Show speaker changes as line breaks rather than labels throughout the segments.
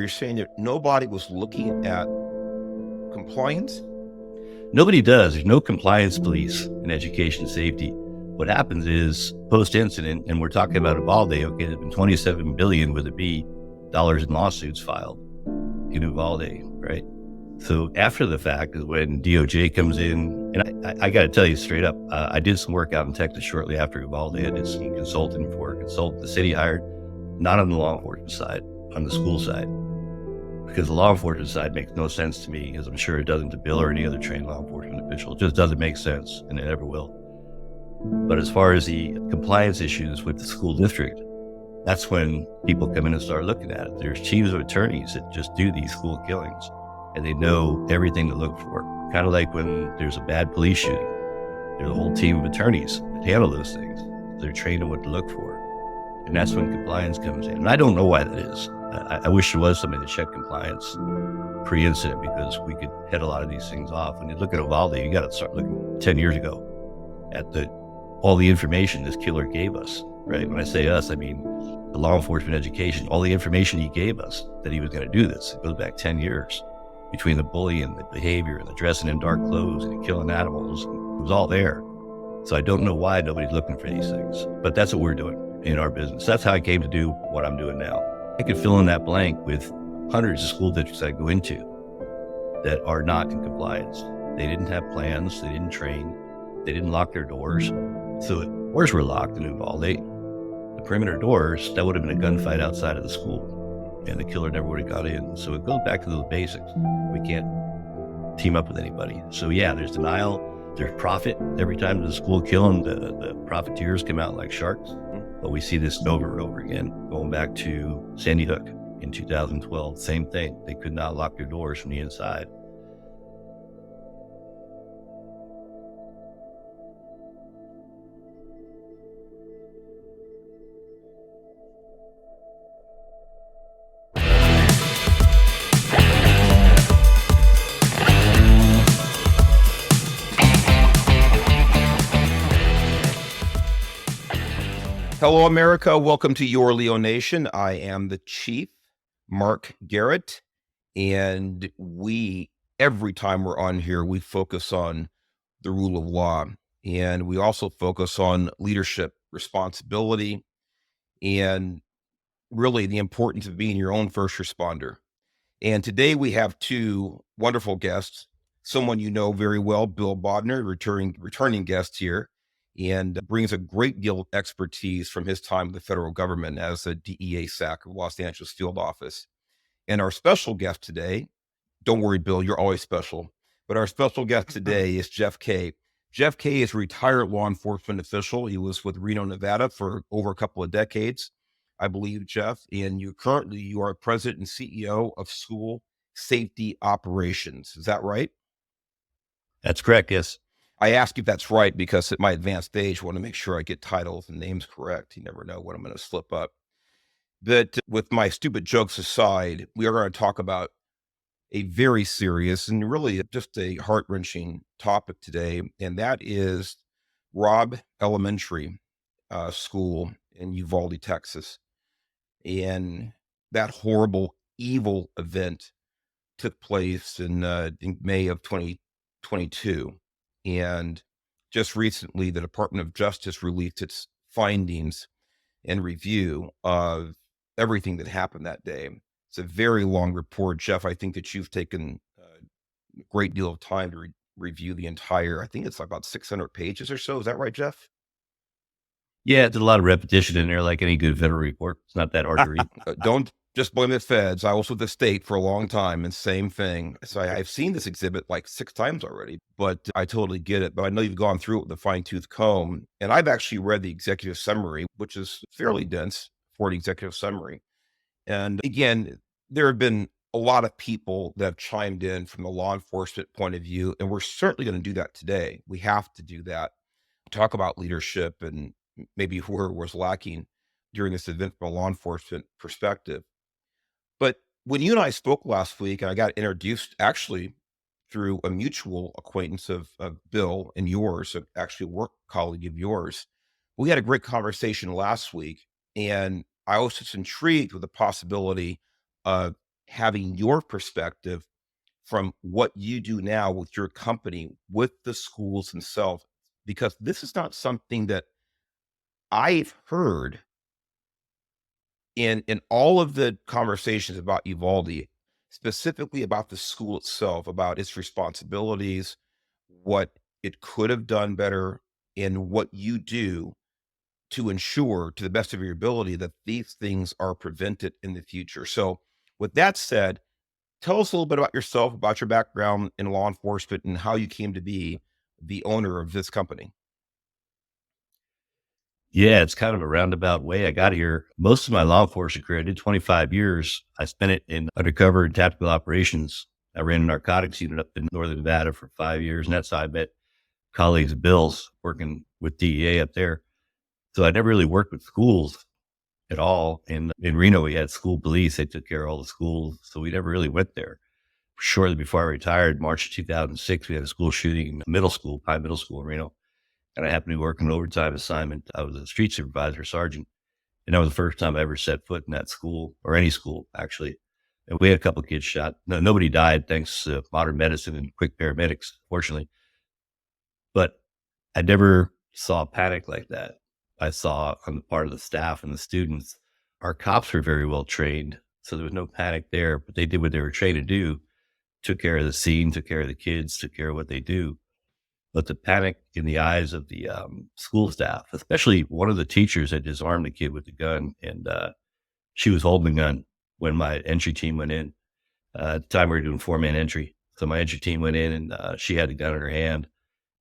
You're saying that nobody was looking at compliance?
Nobody does. There's no compliance police in education safety. What happens is post-incident, and we're talking about Uvalde, okay, there's been 27 billion with a B dollars in lawsuits filed in Uvalde, right? So after the fact is when DOJ comes in, and I got to tell you straight up, I did some work out in Texas shortly after Uvalde. I did some consulting for a consultant the city hired, not on the law enforcement side, on the school side. Because the law enforcement side makes no sense to me, as I'm sure it doesn't to Bill or any other trained law enforcement official. It just doesn't make sense, and it never will. But as far as the compliance issues with the school district, that's when people come in and start looking at it. There's teams of attorneys that just do these school killings, and they know everything to look for. Kind of like when there's a bad police shooting. There's a whole team of attorneys that handle those things. They're trained on what to look for. And that's when compliance comes in. And I don't know why that is. I wish there was somebody to check compliance pre-incident, because we could head a lot of these things off. When you look at Uvalde, you got to start looking 10 years ago at all the information this killer gave us, right? When I say us, I mean the law enforcement education, all the information he gave us that he was going to do this. It goes back 10 years between the bullying, the behavior, and the dressing in dark clothes and killing animals. It was all there. So I don't know why nobody's looking for these things, but that's what we're doing in our business. That's how I came to do what I'm doing now. I could fill in that blank with hundreds of school districts I go into that are not in compliance. They didn't have plans. They didn't train. They didn't lock their doors. So if doors were locked in Uvalde, the perimeter doors, that would have been a gunfight outside of the school, and the killer never would have got in. So it goes back to those basics. We can't team up with anybody. So yeah, there's denial. There's profit. Every time there's a school killing, the profiteers come out like sharks. But we see this over and over again, going back to Sandy Hook in 2012. Same thing. They could not lock their doors from the inside.
Hello, America. Welcome to Your Leo Nation. I am the Chief, Mark Garrett, and every time we're on here, we focus on the rule of law, and we also focus on leadership, responsibility, and really the importance of being your own first responder. And today we have two wonderful guests, someone you know very well, Bill Bodner, returning guest here, and brings a great deal of expertise from his time with the federal government as a DEA SAC of Los Angeles field office. And our special guest today, don't worry, Bill, you're always special, but our special guest today is Jeff Kaye. Jeff Kaye is a retired law enforcement official. He was with Reno, Nevada for over a couple of decades, I believe, Jeff, and you are president and CEO of School Safety Operations. Is that right?
That's correct, yes.
I ask if that's right because at my advanced age, I want to make sure I get titles and names correct. You never know when I'm going to slip up. But with my stupid jokes aside, we are going to talk about a very serious and really just a heart-wrenching topic today, and that is Robb Elementary School in Uvalde, Texas. And that horrible, evil event took place in May of 2022. And just recently, the Department of Justice released its findings and review of everything that happened that day. It's a very long report, Jeff. I think that you've taken a great deal of time to review the entire, I think it's about 600 pages or so. Is that right, Jeff?
Yeah, there's a lot of repetition in there, like any good federal report. It's not that hard to read.
Don't just blame the feds. I was with the state for a long time, and same thing. So I've seen this exhibit like 6 times already, but I totally get it. But I know you've gone through it with a fine-tooth comb, and I've actually read the executive summary, which is fairly dense for the executive summary. And again, there have been a lot of people that have chimed in from the law enforcement point of view, and we're certainly going to do that today. We have to do that. Talk about leadership and maybe where was lacking during this event from a law enforcement perspective. But when you and I spoke last week, and I got introduced actually through a mutual acquaintance of Bill and yours, actually a work colleague of yours, we had a great conversation last week. And I was just intrigued with the possibility of having your perspective from what you do now with your company, with the schools themselves, because this is not something that I've heard in all of the conversations about Uvalde, specifically about the school itself, about its responsibilities, what it could have done better, and what you do to ensure, to the best of your ability, that these things are prevented in the future. So, with that said, tell us a little bit about yourself, about your background in law enforcement, and how you came to be the owner of this company.
Yeah, it's kind of a roundabout way I got here. Most of my law enforcement career, I did 25 years. I spent it in undercover and tactical operations. I ran a narcotics unit up in northern Nevada for 5 years, and that's how I met colleagues of Bill's working with DEA up there. So I never really worked with schools at all. In Reno, we had school police. They took care of all the schools. So we never really went there. Shortly before I retired, March of 2006, we had a school shooting in middle school, Pine Middle School in Reno. And I happened to be working an overtime assignment. I was a street supervisor, sergeant. And that was the first time I ever set foot in that school, or any school, actually. And we had a couple of kids shot. No, nobody died, thanks to modern medicine and quick paramedics, fortunately. But I never saw panic like that. I saw on the part of the staff and the students, our cops were very well trained. So there was no panic there, but they did what they were trained to do, took care of the scene, took care of the kids, took care of what they do. But the panic in the eyes of the school staff, especially one of the teachers had disarmed the kid with the gun, and she was holding the gun when my entry team went in. At the time, we were doing 4-man entry. So my entry team went in, and she had the gun in her hand,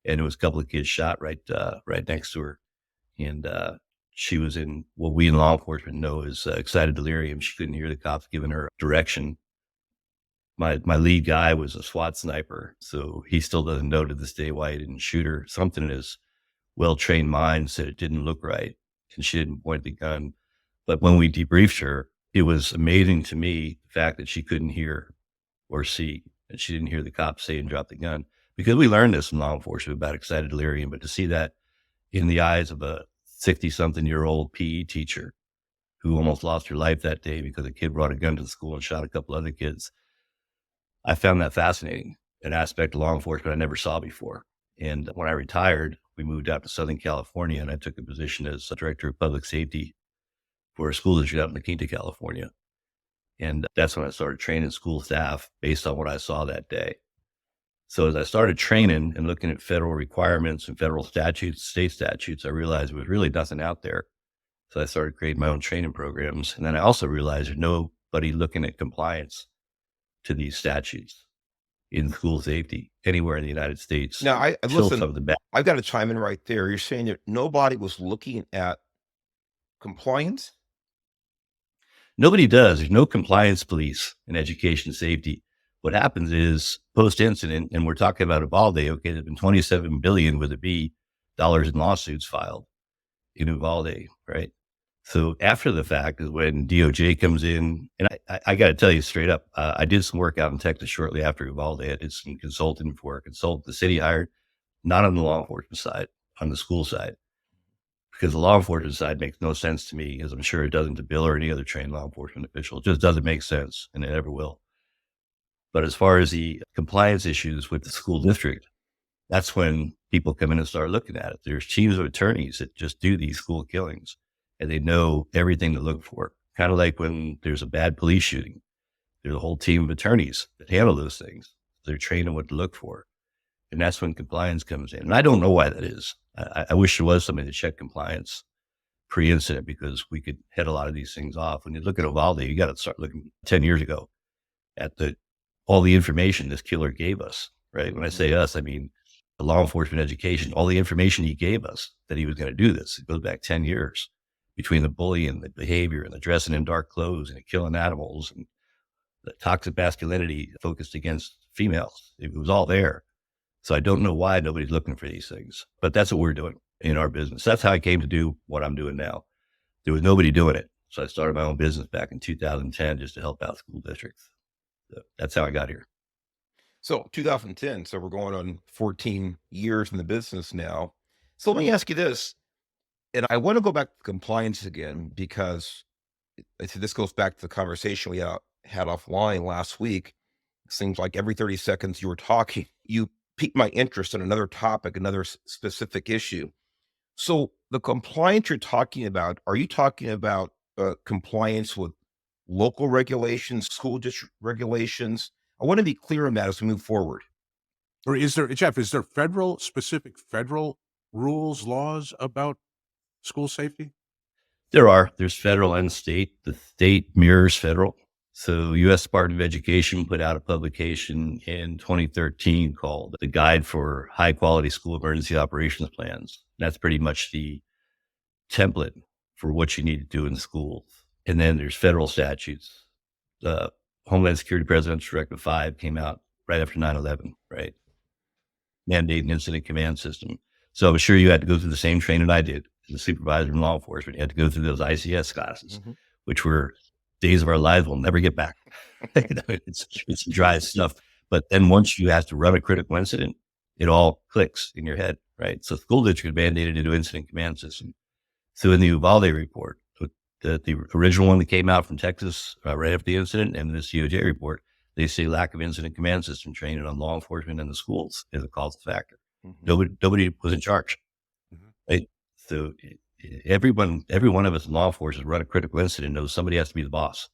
and there was a couple of kids shot right next to her. And she was in what we in law enforcement know as excited delirium. She couldn't hear the cops giving her direction. My lead guy was a SWAT sniper, so he still doesn't know to this day why he didn't shoot her. Something in his well-trained mind said it didn't look right, and she didn't point the gun. But when we debriefed her, it was amazing to me the fact that she couldn't hear or see, and she didn't hear the cops say and drop the gun. Because we learned this in law enforcement about excited delirium, but to see that in the eyes of a 60-something-year-old PE teacher who almost lost her life that day because a kid brought a gun to the school and shot a couple other kids, I found that fascinating, an aspect of law enforcement I never saw before. And when I retired, we moved out to Southern California, and I took a position as a director of public safety for a school district out in La Quinta, California. And that's when I started training school staff based on what I saw that day. So as I started training and looking at federal requirements and federal statutes, state statutes, I realized there was really nothing out there. So I started creating my own training programs. And then I also realized there's nobody looking at compliance to these statutes in school safety anywhere in the United States.
Now, I
Still
listen.
some of the bad.
I've got to chime in right there. You're saying that nobody was looking at compliance.
Nobody does. There's no compliance police in education safety. What happens is post incident, and we're talking about Uvalde. Okay, there's been 27 billion with a B dollars in lawsuits filed in Uvalde, right? So after the fact is when DOJ comes in, and I got to tell you straight up, I did some work out in Texas shortly after Uvalde. I did some consulting for a consultant the city hired, not on the law enforcement side, on the school side, because the law enforcement side makes no sense to me, as I'm sure it doesn't to Bill or any other trained law enforcement official. It just doesn't make sense, and it never will. But as far as the compliance issues with the school district, that's when people come in and start looking at it. There's teams of attorneys that just do these school killings, and they know everything to look for. Kind of like when there's a bad police shooting, there's a whole team of attorneys that handle those things. They're trained on what to look for. And that's when compliance comes in. And I don't know why that is. I wish there was somebody to check compliance pre-incident, because we could head a lot of these things off. When you look at Uvalde, you got to start looking 10 years ago at all the information this killer gave us, right? When I say us, I mean the law enforcement education, all the information he gave us that he was going to do this. It goes back 10 years between the bullying, the behavior, and the dressing in dark clothes and the killing animals and the toxic masculinity focused against females. It was all there. So I don't know why nobody's looking for these things, but that's what we're doing in our business. That's how I came to do what I'm doing now. There was nobody doing it. So I started my own business back in 2010 just to help out school districts. So that's how I got here.
So 2010. So we're going on 14 years in the business now. So let me ask you this, and I want to go back to compliance again because this goes back to the conversation we had had offline last week. It seems like every 30 seconds you were talking, you piqued my interest in another topic, another specific issue. So the compliance you're talking about, are you talking about compliance with local regulations, school district regulations? I want to be clear on that as we move forward.
Or is there, Jeff, is there specific federal rules, laws about school safety?
There's federal and state. The state mirrors federal. So U.S. Department of Education put out a publication in 2013 called The Guide for High Quality School Emergency Operations Plans. That's pretty much the template for what you need to do in schools. And then there's federal statutes. The Homeland Security Presidential Directive 5 came out right after 9/11, right? Mandate an incident command system. So I'm sure you had to go through the same training I did as a supervisor in law enforcement. You had to go through those ICS classes,
Mhm.
which were days of our lives we'll never get back. It's dry stuff. But then once you have to run a critical incident, it all clicks in your head, right? So school district mandated into incident command system. So in the Uvalde report, the original one that came out from Texas right after the incident, and this DOJ report, they say lack of incident command system training on law enforcement in the schools is a causal factor.
Mhm.
Nobody was in charge,
Mhm.
right? So every one of us in law enforcement run a critical incident knows somebody has to be the boss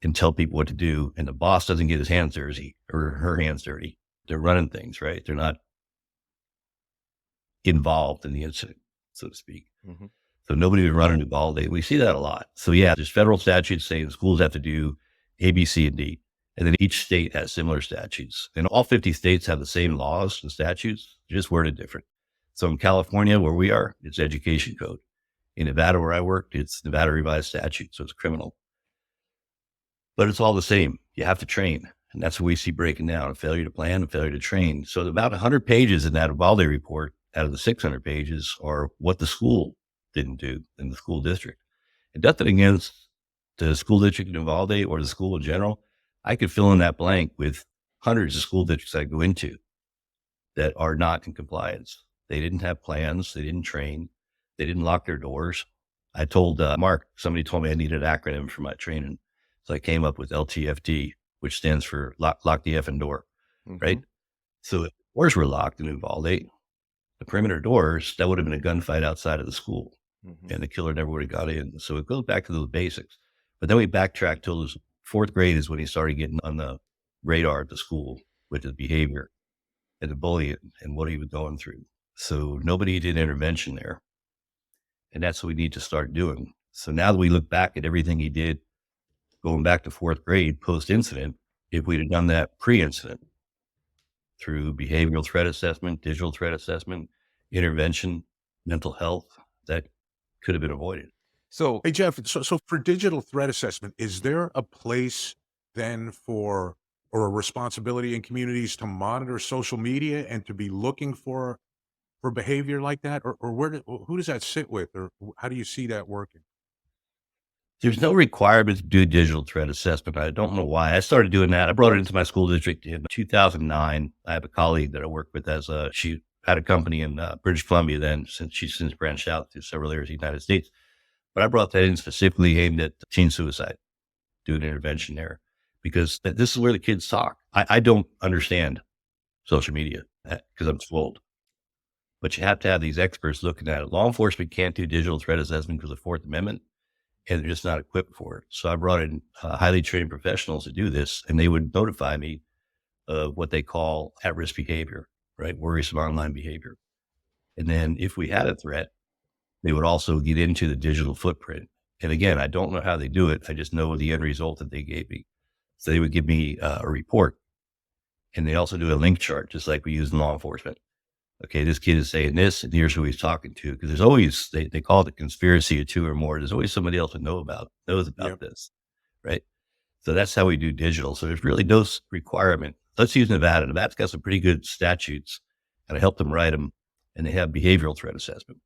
and tell people what to do. And the boss doesn't get his hands dirty or her hands dirty. They're running things, right? They're not involved in the incident, so to speak.
Mhm.
So nobody would run a Uvalde. We see that a lot. So yeah, there's federal statutes saying schools have to do A, B, C, and D. And then each state has similar statutes. And all 50 states have the same laws and statutes, they're just worded different. So in California, where we are, it's education code. In Nevada, where I worked, it's Nevada revised statute. So it's criminal. But it's all the same. You have to train. And that's what we see breaking down: a failure to plan, a failure to train. So about 100 pages in that Uvalde report out of the 600 pages are what the school didn't do in the school district. And nothing against the school district in Uvalde or the school in general. I could fill in that blank with hundreds of school districts I go into that are not in compliance. They didn't have plans. They didn't train. They didn't lock their doors. I told Mark, somebody told me I needed an acronym for my training. So I came up with LTFD, which stands for lock the effing door, right?
Mhm.
So if doors were locked in Uvalde, the perimeter doors, that would have been a gunfight outside of the school,
Mhm.
and the killer never would have got in. So it goes back to those basics. But then we backtrack till his fourth grade is when he started getting on the radar at the school with his behavior and the bullying and what he was going through. So nobody did intervention there. And that's what we need to start doing. So now that we look back at everything he did going back to fourth grade post incident, if we'd have done that pre incident through behavioral threat assessment, digital threat assessment, intervention, mental health, that could have been avoided.
So
Hey, Jeff, so for digital threat assessment, is there a place then for, or a responsibility in communities to monitor social media and to be looking for behavior like that? Or who does that sit with? Or how do you see that working?
There's no requirement to do digital threat assessment. I don't know why. I started doing that. I brought it into my school district in 2009. I have a colleague that I work with she had a company in British Columbia then, since she's since branched out to several areas of the United States. But I brought that in specifically aimed at teen suicide, doing intervention there, because this is where the kids talk. I don't understand social media because I'm too old. But you have to have these experts looking at it. Law enforcement can't do digital threat assessment because of the Fourth Amendment, and they're just not equipped for it. So I brought in highly trained professionals to do this, and they would notify me of what they call at-risk behavior, right? Worrisome online behavior. And then if we had a threat, they would also get into the digital footprint. And again, I don't know how they do it. I just know the end result that they gave me. So they would give me a report, and they also do a link chart, just like we use in law enforcement. Okay, this kid is saying this, and here's who he's talking to. Because there's always, they call it a conspiracy of two or more. There's always somebody else that knows about
Yep.
this, right? So that's how we do digital. So there's really no requirement. Let's use Nevada. Nevada's got some pretty good statutes, and I helped them write them, and they have behavioral threat assessment.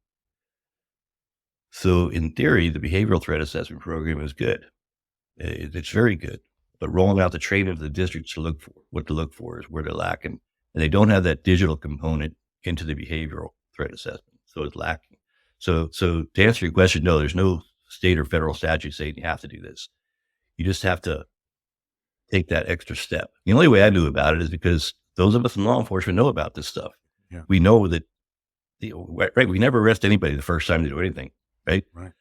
So in theory, the behavioral threat assessment program is good. It's very good. But rolling out the training of the districts to look for what to look for is where they're lacking. And they don't have that digital component into the behavioral threat assessment. So it's lacking. So to answer your question, no, there's no state or federal statute saying you have to do this. You just have to take that extra step. The only way I knew about it is because those of us in law enforcement know about this stuff.
Yeah.
We know that, right? We never arrest anybody the first time they do anything, right?
Right.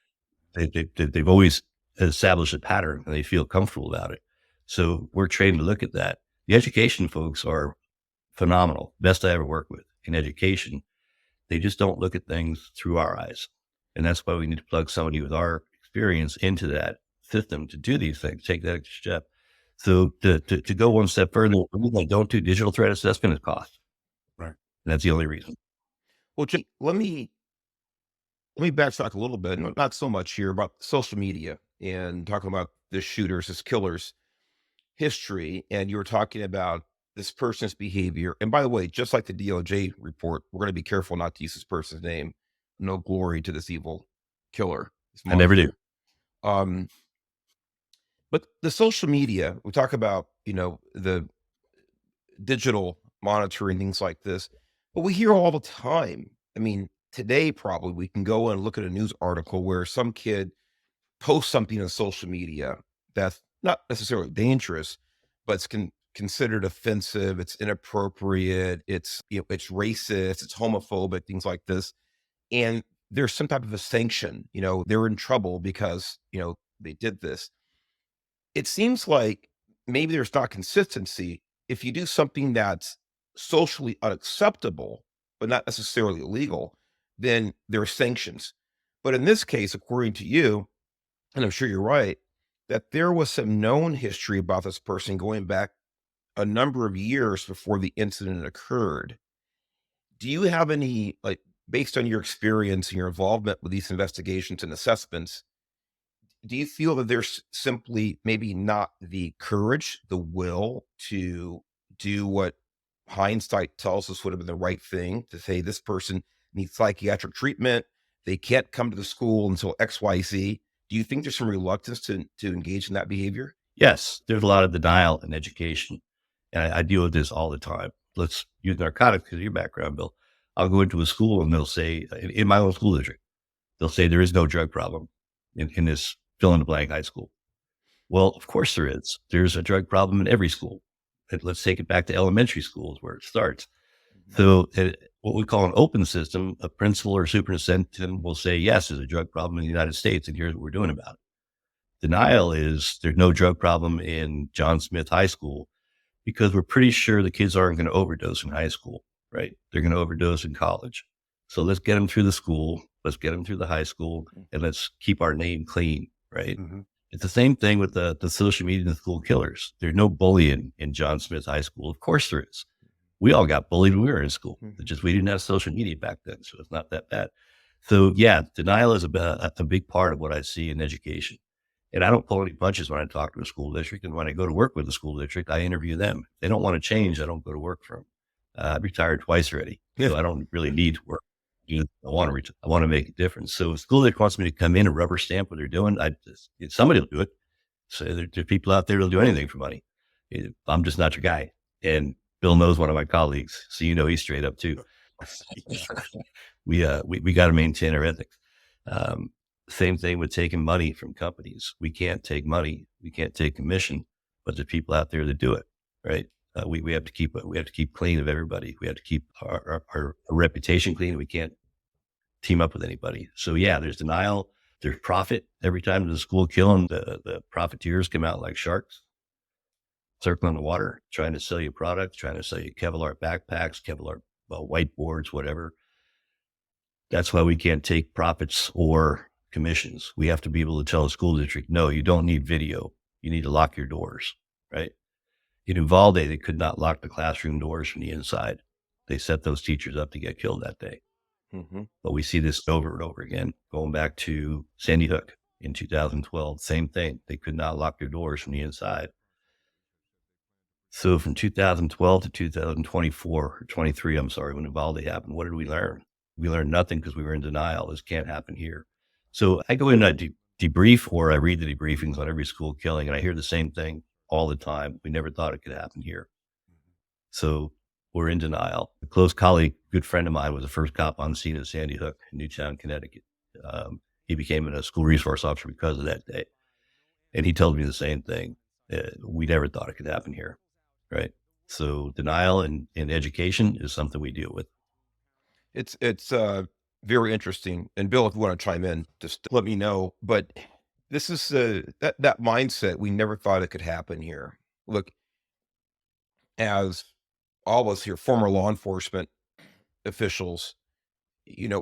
They've always established a pattern and they feel comfortable about it. So we're trained to look at that. The education folks are phenomenal. Best I ever worked with in education. They just don't look at things through our eyes. And that's why we need to plug somebody with our experience into that system to do these things, take that extra step. So to go one step further, the reason I don't do digital threat assessment is cost.
Right.
And that's the only reason.
Well, Jay, let me backtrack a little bit, not so much here about social media and talking about the shooters, this killers history. And you were talking about this person's behavior. And by the way, just like the DOJ report, we're going to be careful not to use this person's name. No glory to this evil killer. This
I never do.
monster. But the social media, we talk about, the digital monitoring, things like this, but we hear all the time. I mean, today probably we can go and look at a news article where some kid posts something on social media that's not necessarily dangerous, but it's considered offensive, it's inappropriate, it's racist, it's homophobic, things like this. And there's some type of a sanction, they're in trouble because, they did this. It seems like maybe there's not consistency. If you do something that's socially unacceptable, but not necessarily illegal, then there are sanctions. But in this case, according to you, and I'm sure you're right, that there was some known history about this person going back a number of years before the incident occurred. Do you have any, like, based on your experience and your involvement with these investigations and assessments, do you feel that there's simply maybe not the courage, the will to do what hindsight tells us would have been the right thing to say this person needs psychiatric treatment? They can't come to the school until XYZ. Do you think there's some reluctance to engage in that behavior?
Yes, there's a lot of denial in education. And I deal with this all the time. Let's use narcotics because of your background, Bill. I'll go into a school and they'll say, in my own school district, they'll say there is no drug problem in this fill in the blank high school. Well, of course there is. There's a drug problem in every school. Let's take it back to elementary schools where it starts. So what we call an open system, a principal or superintendent will say, yes, there's a drug problem in the United States, and here's what we're doing about it. Denial is there's no drug problem in John Smith High School because we're pretty sure the kids aren't going to overdose in high school, right? They're going to overdose in college. So let's get them through the school. Let's get them through the high school, and let's keep our name clean, right?
Mm-hmm.
It's the same thing with the social media and the school killers. There's no bullying in John Smith High School. Of course there is. We all got bullied when we were in school. It's just we didn't have social media back then, so it's not that bad. So yeah, denial is a big part of what I see in education. And I don't pull any punches when I talk to a school district. And when I go to work with a school district, I interview them. If they don't want to change, I don't go to work for them. I've retired twice already, so I don't really need to work. I want to make a difference. So if a school district wants me to come in and rubber stamp what they're doing, somebody will do it. So there are people out there that'll do anything for money. I'm just not your guy. And Bill knows one of my colleagues, so he's straight up too. We got to maintain our ethics. Same thing with taking money from companies. We can't take money. We can't take commission, but there's people out there that do it, right? We have to keep clean of everybody. We have to keep our reputation clean. We can't team up with anybody. So yeah, there's denial. There's profit. Every time there's a school killing, the profiteers come out like sharks, circling the water, trying to sell you products, trying to sell you Kevlar backpacks, Kevlar whiteboards, whatever. That's why we can't take profits or commissions. We have to be able to tell a school district, no, you don't need video. You need to lock your doors, right? In Uvalde, they could not lock the classroom doors from the inside. They set those teachers up to get killed that day. Mm-hmm. But we see this over and over again, going back to Sandy Hook in 2012, same thing. They could not lock their doors from the inside. So from 2012 to 2024, or 23, I'm sorry, when Uvalde happened, what did we learn? We learned nothing because we were in denial. This can't happen here. So I go in and I debrief, or I read the debriefings on every school killing, and I hear the same thing all the time. We never thought it could happen here. So we're in denial. A close colleague, good friend of mine, was the first cop on scene at Sandy Hook in Newtown, Connecticut. He became a school resource officer because of that day. And he told me the same thing. We never thought it could happen here, right? So denial in education is something we deal with.
It's very interesting. And Bill, if you want to chime in, just let me know. But this is that mindset. We never thought it could happen here. Look, as all of us here, former law enforcement officials,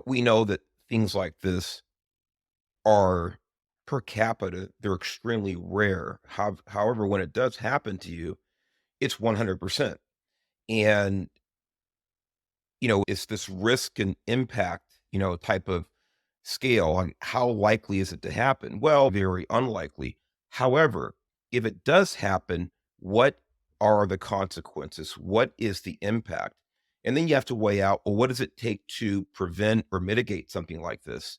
we know that things like this are per capita, they're extremely rare. However, when it does happen to you, it's 100%. And, it's this risk and impact, type of scale on how likely is it to happen? Well, very unlikely. However, if it does happen, what are the consequences? What is the impact? And then you have to weigh out, well, what does it take to prevent or mitigate something like this?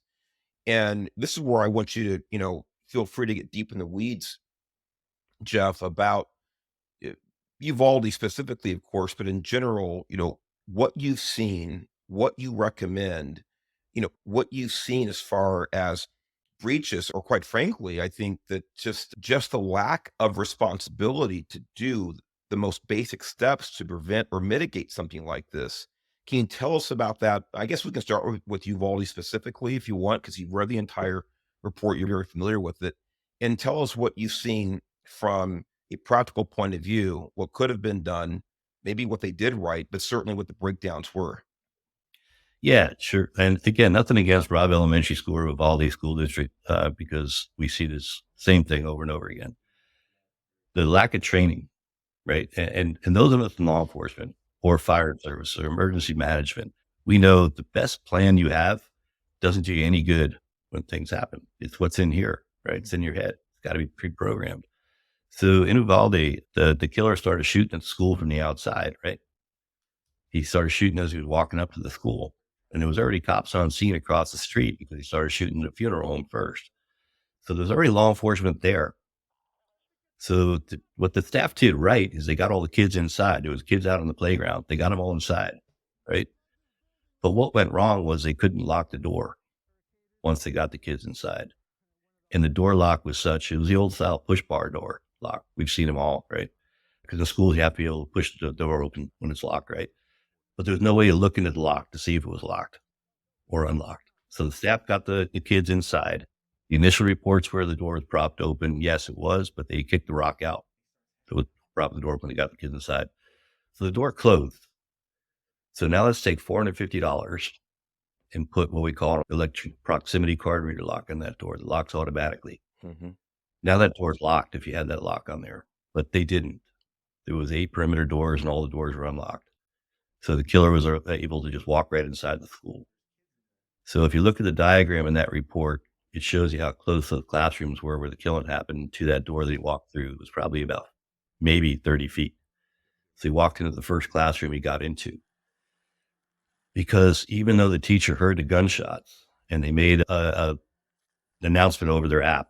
And this is where I want you to, feel free to get deep in the weeds, Jeff, about uh, Uvalde specifically, of course, but in general, what you've seen, what you recommend, what you've seen as far as breaches, or quite frankly, I think that just the lack of responsibility to do the most basic steps to prevent or mitigate something like this. Can you tell us about that? I guess we can start with Uvalde specifically if you want, because you've read the entire report, you're very familiar with it, and tell us what you've seen from a practical point of view, what could have been done, maybe what they did right, but certainly what the breakdowns were.
Yeah, sure. And again, nothing against Robb Elementary School or Uvalde School District, because we see this same thing over and over again. The lack of training, right? And those of us in law enforcement or fire service or emergency management, we know the best plan you have doesn't do you any good when things happen. It's what's in here, right? It's in your head. It's got to be pre-programmed. So in Uvalde, the killer started shooting at the school from the outside, right? He started shooting as he was walking up to the school. And there was already cops on scene across the street because he started shooting the funeral home first. So there's already law enforcement there. So what the staff did right is they got all the kids inside. There was kids out on the playground. They got them all inside, right? But what went wrong was they couldn't lock the door once they got the kids inside. And the door lock was such, it was the old style push bar door lock. We've seen them all, right? Because in schools, you have to be able to push the door open when it's locked, right? But there's no way to look into the lock to see if it was locked or unlocked. So the staff got the kids inside. The initial reports were the door was propped open. Yes, it was, but they kicked the rock out. So it propped the door when they got the kids inside. So the door closed. So now let's take $450 and put what we call an electric proximity card reader lock on that door. It locks automatically.
Hmm.
Now that door's locked if you had that lock on there, but they didn't. There was 8 perimeter doors and all the doors were unlocked. So the killer was able to just walk right inside the school. So if you look at the diagram in that report, it shows you how close the classrooms were where the killing happened to that door that he walked through. It was probably about maybe 30 feet. So he walked into the first classroom he got into. Because even though the teacher heard the gunshots and they made an announcement over their app,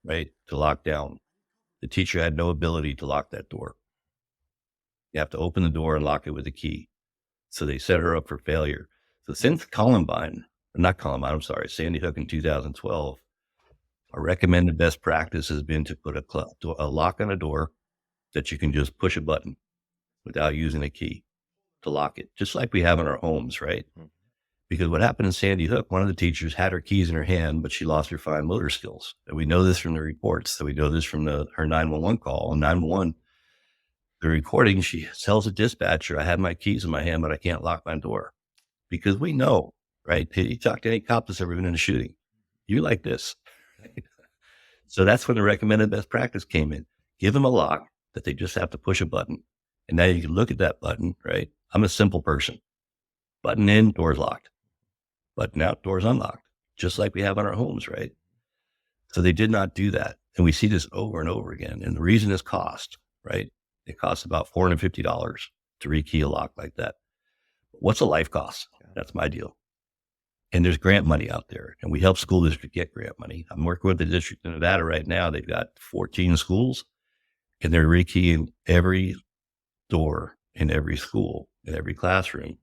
right, to lock down, the teacher had no ability to lock that door. You have to open the door and lock it with a key. So they set her up for failure. So since Sandy Hook in 2012, our recommended best practice has been to put a lock on a door that you can just push a button without using a key to lock it, just like we have in our homes, right?
Mhm.
Because what happened in Sandy Hook, one of the teachers had her keys in her hand, but she lost her fine motor skills. And we know this from the reports. So we know this from her 911 call. On 911, the recording, she tells the dispatcher, I have my keys in my hand, but I can't lock my door. Because we know, right? You talk to any cop that's ever been in a shooting. You like this. Right? So that's when the recommended best practice came in. Give them a lock that they just have to push a button. And now you can look at that button, right? I'm a simple person. Button in, door's locked. Button out, door's unlocked. Just like we have in our homes, right? So they did not do that. And we see this over and over again. And the reason is cost, right? It costs about $450 to rekey a lock like that. What's a life cost? That's my deal. And there's grant money out there, and we help school districts get grant money. I'm working with the district in Nevada right now. They've got 14 schools, and they're rekeying every door in every school, in every classroom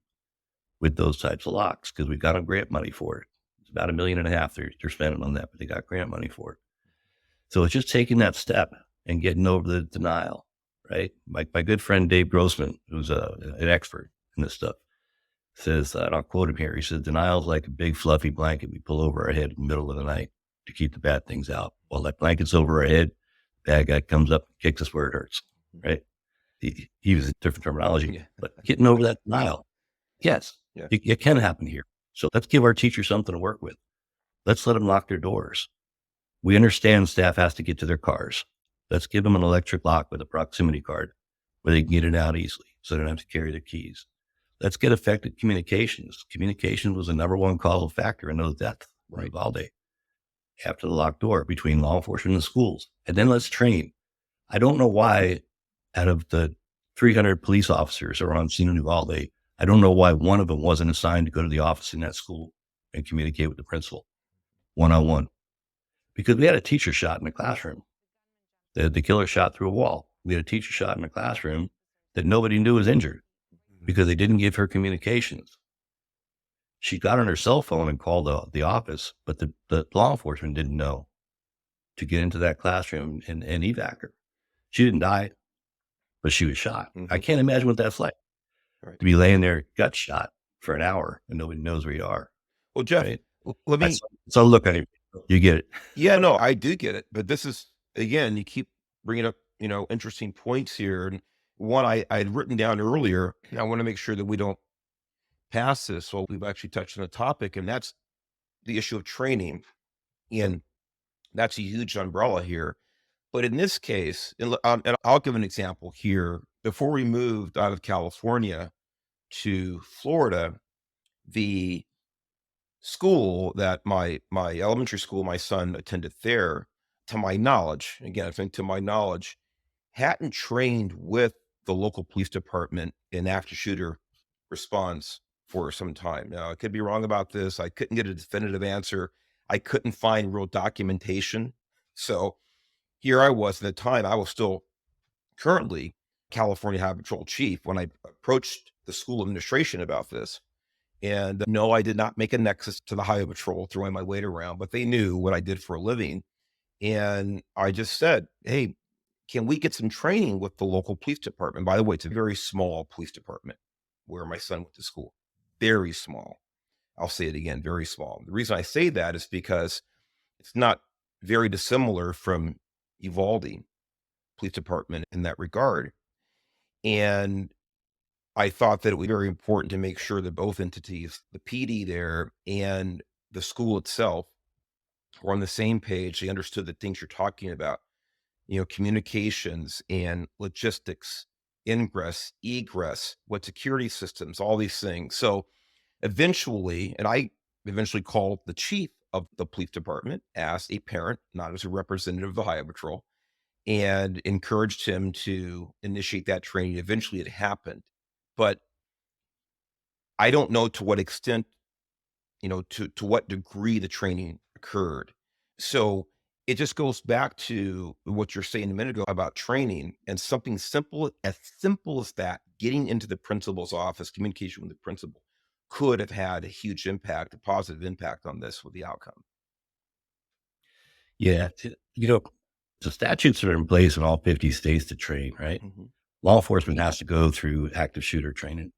with those types of locks because we've got grant money for it. It's about $1.5 million they're spending on that, but they got grant money for it. So it's just taking that step and getting over the denial, right? My good friend Dave Grossman, who's an expert in this stuff, says, and I'll quote him here, he says, denial is like a big fluffy blanket we pull over our head in the middle of the night to keep the bad things out. While that blanket's over our head, bad guy comes up and kicks us where it hurts, right? He uses different terminology, but getting over that denial, yes, it can happen here. So let's give our teachers something to work with. Let's let them lock their doors. We understand staff has to get to their cars. Let's give them an electric lock with a proximity card where they can get it out easily so they don't have to carry their keys. Let's get effective communications. Communication was the number one causal factor in those deaths in Uvalde after the locked door between law enforcement and schools. And then let's train. I don't know why out of the 300 police officers that are on scene in Uvalde, I don't know why one of them wasn't assigned to go to the office in that school and communicate with the principal one-on-one. Because we had a teacher shot in the classroom. The killer shot through a wall. We had a teacher shot in the classroom that nobody knew was injured because they didn't give her communications. She got on her cell phone and called the office, but the law enforcement didn't know to get into that classroom and evac her. She didn't die, but she was shot. I can't imagine what that's like, to be laying there gut shot for an hour and nobody knows where you are.
Well, Jeff,
right?
let me.
So look at it. You get it.
Yeah, no, I do get it. But this is, again, you keep bringing up, interesting points here. And one I had written down earlier, and I want to make sure that we don't pass this. Well, we've actually touched on the topic, and that's the issue of training. And that's a huge umbrella here. But in this case, and I'll give an example here. Before we moved out of California to Florida, the school that my elementary school, my son attended there, to my knowledge, again, I think to my knowledge, hadn't trained with the local police department in after shooter response for some time. Now, I could be wrong about this. I couldn't get a definitive answer. I couldn't find real documentation. So here I was at the time, I was still currently California Highway Patrol chief when I approached the school administration about this. And no, I did not make a nexus to the Highway Patrol throwing my weight around, but they knew what I did for a living. And I just said, hey, can we get some training with the local police department? By the way, it's a very small police department where my son went to school. Very small. I'll say it again, very small. The reason I say that is because it's not very dissimilar from Uvalde Police Department in that regard. And I thought that it was very important to make sure that both entities, the PD there and the school itself, were on the same page. They understood the things you're talking about, communications and logistics, ingress, egress, what security systems, all these things. So eventually, and I eventually called the chief of the police department as a parent, not as a representative of the Highway Patrol, and encouraged him to initiate that training. Eventually it happened. But I don't know to what extent, to what degree the training occurred. So it just goes back to what you're saying a minute ago about training, and something simple as that, getting into the principal's office, communication with the principal, could have had a huge impact, a positive impact on this with the outcome.
Yeah. The statutes are in place in all 50 states to train, right? Law enforcement has to go through active shooter training.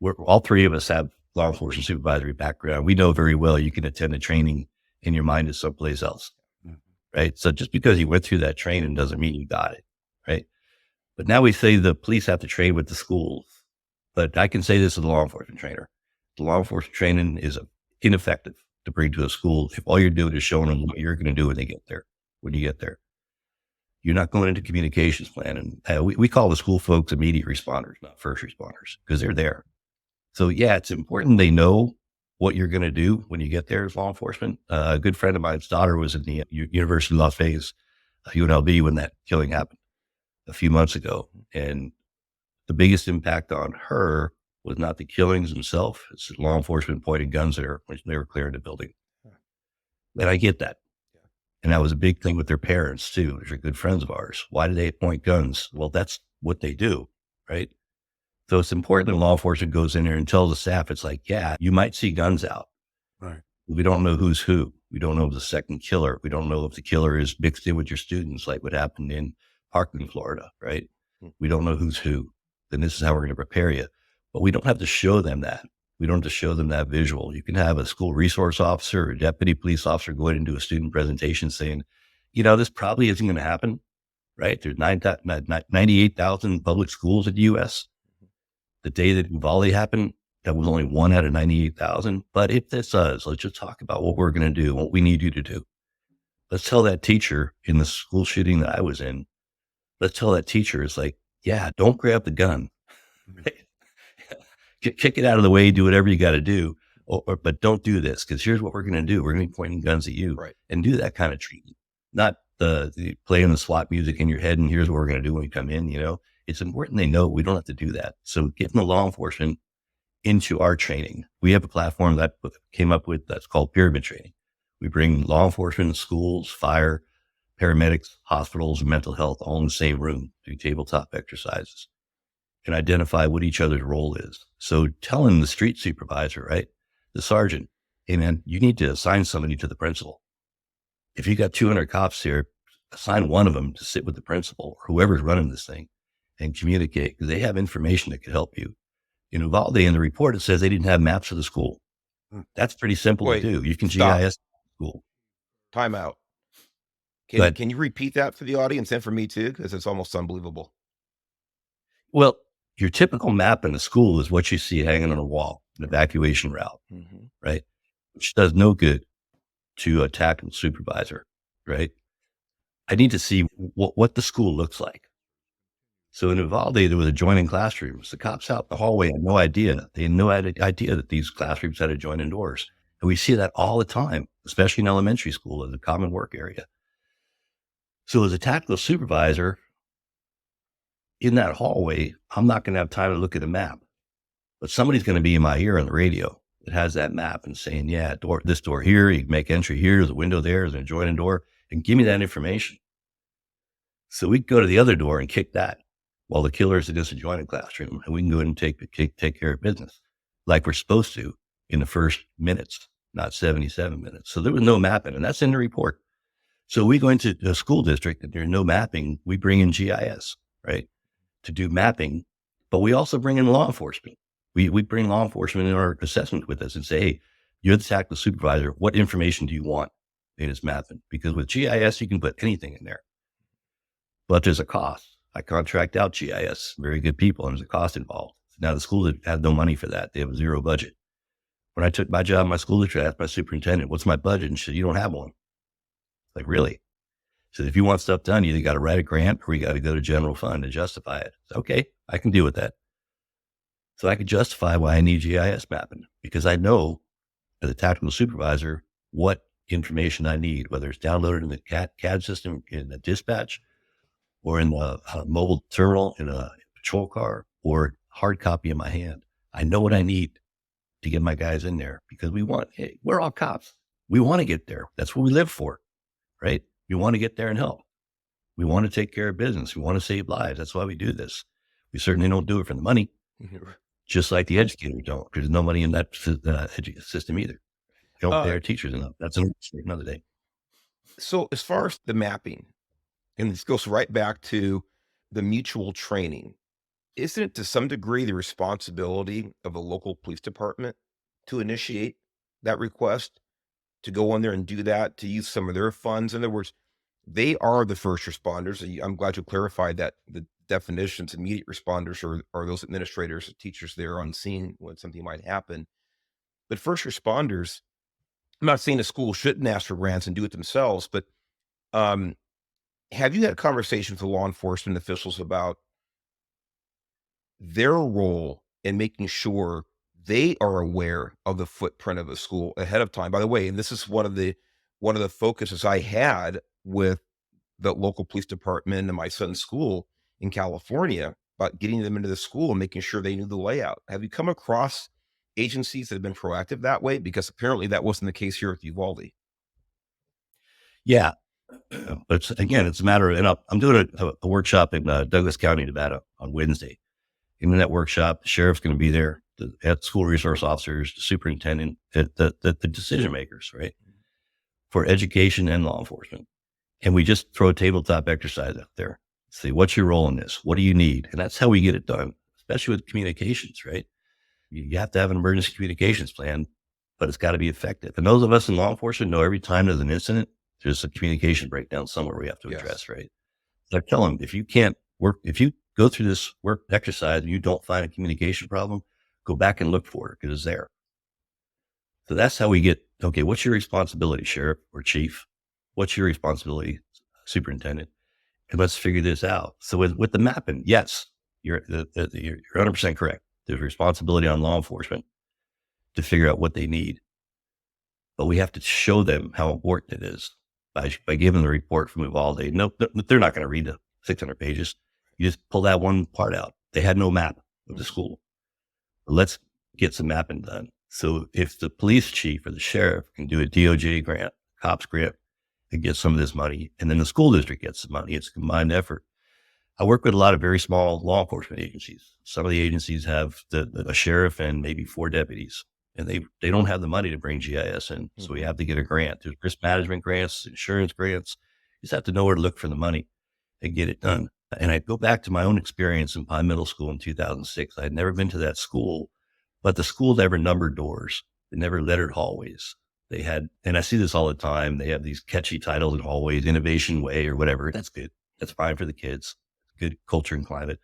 All three of us have law enforcement supervisory background. We know very well you can attend a training and your mind is someplace else, right? So just because you went through that training doesn't mean you got it, right? But now we say the police have to train with the schools. But I can say this as a law enforcement trainer. The law enforcement training is ineffective to bring to a school if all you're doing is showing them what you're going to do when you get there. You're not going into communications plan. And we call the school folks immediate responders, not first responders, because they're there. So yeah, it's important they know what you're going to do when you get there as law enforcement. A good friend of mine's daughter was in the University of Las Vegas, UNLV, when that killing happened a few months ago. And the biggest impact on her was not the killings themselves. It's law enforcement pointing guns at her when they were clearing the building. And I get that. And that was a big thing with their parents too. They're good friends of ours. Why do they point guns? Well, that's what they do, right? So it's important that law enforcement goes in there and tells the staff, it's like, yeah, you might see guns out.
Right.
We don't know who's who. We don't know if the second killer. We don't know if the killer is mixed in with your students, like what happened in Parkland, Florida, right? We don't know who's who. Then this is how we're going to prepare you. But we don't have to show them that. We don't have to show them that visual. You can have a school resource officer or deputy police officer go in and do a student presentation saying, this probably isn't going to happen, right? There's 98,000 public schools in the U.S. The day that Uvalde happened, that was only 1 out of 98,000. But if this does, let's just talk about what we're going to do, what we need you to do. Let's tell that teacher in the school shooting that I was in, let's tell that teacher, it's like, yeah, don't grab the gun. Kick it out of the way, do whatever you got to do. But don't do this, because here's what we're going to do. We're going to be pointing guns at you,
Right.
And do that kind of treatment. Not the playing the SWAT music in your head and here's what we're going to do when we come in, It's important they know we don't have to do that. So getting the law enforcement into our training. We have a platform that came up with that's called pyramid training. We bring law enforcement, schools, fire, paramedics, hospitals, and mental health all in the same room, do tabletop exercises, and identify what each other's role is. So telling the street supervisor, right, the sergeant, hey man, you need to assign somebody to the principal. If you got 200 cops here, assign one of them to sit with the principal or whoever's running this thing and communicate, because they have information that could help you. In Uvalde, in the report, it says they didn't have maps of the school. That's pretty simple to do. You can
stop.
GIS school.
Time out.
But
Can you repeat that for the audience and for me too? Because it's almost unbelievable.
Well, your typical map in a school is what you see hanging on a wall, an evacuation route, right? Which does no good to a tactical supervisor, right? I need to see what the school looks like. So in Uvalde, there was adjoining classrooms. The cops out the hallway had no idea. They had no idea that these classrooms had adjoining doors. And we see that all the time, especially in elementary school as a common work area. So as a tactical supervisor, in that hallway, I'm not going to have time to look at a map, but somebody's going to be in my ear on the radio that has that map and saying, yeah, this door here, you can make entry here, there's a window there, there's an adjoining door, and give me that information. So we can go to the other door and kick that while the killer's in this adjoining classroom, and we can go in and take care of business like we're supposed to in the first minutes, not 77 minutes. So there was no mapping, and that's in the report. So we go into a school district and there's no mapping. We bring in GIS, right, to do mapping, but we also bring in law enforcement. We bring law enforcement in our assessment with us and say, hey, you're the tactical supervisor. What information do you want in this mapping? Because with GIS, you can put anything in there, but there's a cost. I contract out GIS, very good people, and there's a cost involved. Now the school have no money for that. They have a zero budget. When I took my job in my school district, I asked my superintendent, what's my budget? And she said, you don't have one. Like, really? So if you want stuff done, you either got to write a grant or you got to go to general fund and justify it. Okay, I can deal with that. So I could justify why I need GIS mapping, because I know as a tactical supervisor what information I need, whether it's downloaded in the CAD system in the dispatch or in the mobile terminal in a patrol car or hard copy in my hand. I know what I need to get my guys in there, because we're all cops. We want to get there. That's what we live for, right? We want to get there and help. We want to take care of business. We want to save lives. That's why we do this. We certainly don't do it for the money, just like the educators don't. There's no money in that system either. They don't pay our teachers enough. That's another day.
So as far as the mapping, and this goes right back to the mutual training, isn't it to some degree the responsibility of a local police department to initiate that request, to go in there and do that, to use some of their funds? In other words, they are the first responders. And I'm glad you clarified that the definitions, immediate responders are those administrators, teachers there on scene when something might happen. But first responders, I'm not saying the school shouldn't ask for grants and do it themselves, but have you had conversations with law enforcement officials about their role in making sure they are aware of the footprint of a school ahead of time? By the way, and this is one of the focuses I had with the local police department and my son's school in California about getting them into the school and making sure they knew the layout. Have you come across agencies that have been proactive that way? Because apparently that wasn't the case here at Uvalde.
Yeah. But again, it's a matter of, and I'm doing a workshop in Douglas County, Nevada on Wednesday. In that workshop, the sheriff's going to be there, the school resource officers, the superintendent, the decision makers, right? for education and law enforcement. And we just throw a tabletop exercise out there. Say, what's your role in this? What do you need? And that's how we get it done, especially with communications, right? You have to have an emergency communications plan, but it's got to be effective. And those of us in law enforcement know every time there's an incident, there's a communication breakdown somewhere we have to address, right? So I tell them, if you go through this work exercise and you don't find a communication problem, go back and look for it because it's there. So that's how we get, okay, what's your responsibility, sheriff or chief? What's your responsibility, superintendent? And let's figure this out. So with the mapping, yes, you're 100% correct. There's responsibility on law enforcement to figure out what they need. But we have to show them how important it is by giving the report from Uvalde. No, they're not going to read the 600 pages. You just pull that one part out. They had no map of the school. But let's get some mapping done. So if the police chief or the sheriff can do a DOJ grant, cops grant, and get some of this money, and then the school district gets the money, it's a combined effort. I work with a lot of very small law enforcement agencies. Some of the agencies have a sheriff and maybe 4 deputies, and they don't have the money to bring GIS in. So we have to get a grant. There's risk management grants, insurance grants. You just have to know where to look for the money and get it done. And I go back to my own experience in Pine Middle School in 2006. I had never been to that school, but the school never numbered doors. They never lettered hallways. They had, and I see this all the time, they have these catchy titles in hallways, Innovation Way or whatever. That's good. That's fine for the kids. Good culture and climate.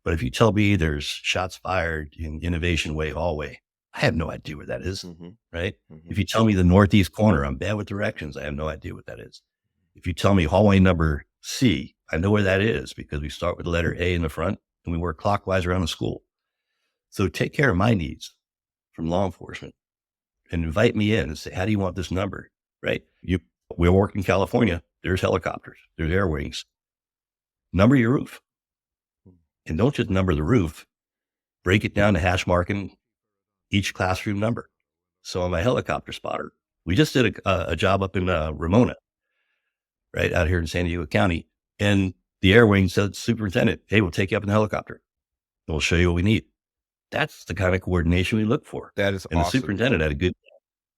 But if you tell me there's shots fired in Innovation Way hallway, I have no idea where that is, right? If you tell me the northeast corner, I'm bad with directions. I have no idea what that is. If you tell me hallway number C, I know where that is because we start with the letter A in the front and we work clockwise around the school. So take care of my needs from law enforcement and invite me in and say, how do you want this number, right? We work in California. There's helicopters. There's air wings. Number your roof. And don't just number the roof. Break it down to hash marking each classroom number. So I'm a helicopter spotter. We just did a job up in Ramona, right out here in San Diego County. And the air wing said, superintendent, hey, we'll take you up in the helicopter. And we'll show you what we need. That's the kind of coordination we look for.
That is
and
awesome.
The superintendent had a good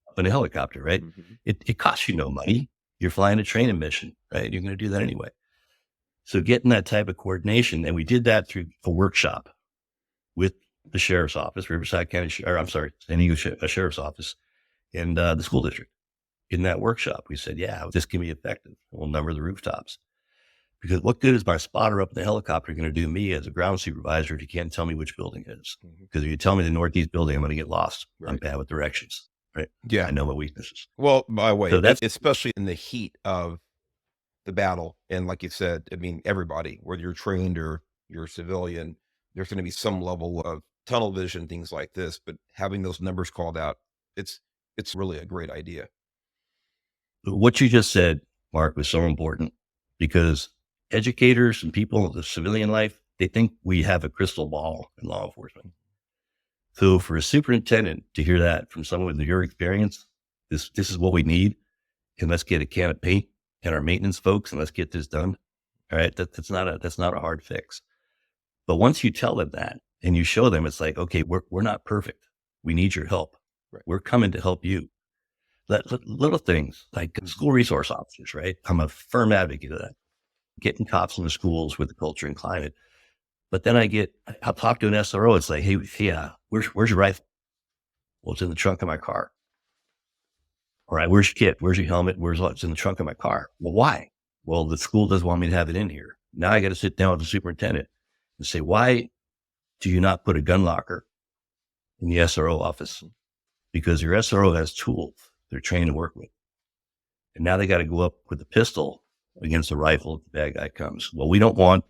up in a helicopter, right? It costs you no money. You're flying a training mission, right? You're going to do that anyway. So getting that type of coordination, and we did that through a workshop with the sheriff's office, Riverside County, San Diego Sheriff's Office, and the school district. In that workshop, we said, yeah, this can be effective. We'll number the rooftops. Because what good is my spotter up in the helicopter going to do me as a ground supervisor if you can't tell me which building it is? Because if you tell me the northeast building, I'm going to get lost. Right. I'm bad with directions, right?
Yeah.
I know my weaknesses.
Well, by the way,
so that's
especially in the heat of the battle. And like you said, I mean, everybody, whether you're trained or you're a civilian, there's going to be some level of tunnel vision, things like this, but having those numbers called out, it's really a great idea.
What you just said, Mark, was so important because educators and people in the civilian life, they think we have a crystal ball in law enforcement. So for a superintendent to hear that from someone with your experience, this is what we need. And let's get a can of paint and our maintenance folks and let's get this done. All right. That's not a hard fix. But once you tell them that and you show them, it's like, okay, we're not perfect. We need your help. Right. We're coming to help you. Little things like school resource officers, right? I'm a firm advocate of that. Getting cops in the schools with the culture and climate. But then I'll talk to an SRO. It's like, hey, where's your rifle? Well, it's in the trunk of my car. All right, where's your kit? Where's your helmet? It's in the trunk of my car. Well, why? Well, the school doesn't want me to have it in here. Now I got to sit down with the superintendent and say, why do you not put a gun locker in the SRO office? Because your SRO has tools they're trained to work with. And now they got to go up with a pistol against a rifle if the bad guy comes. Well, we don't want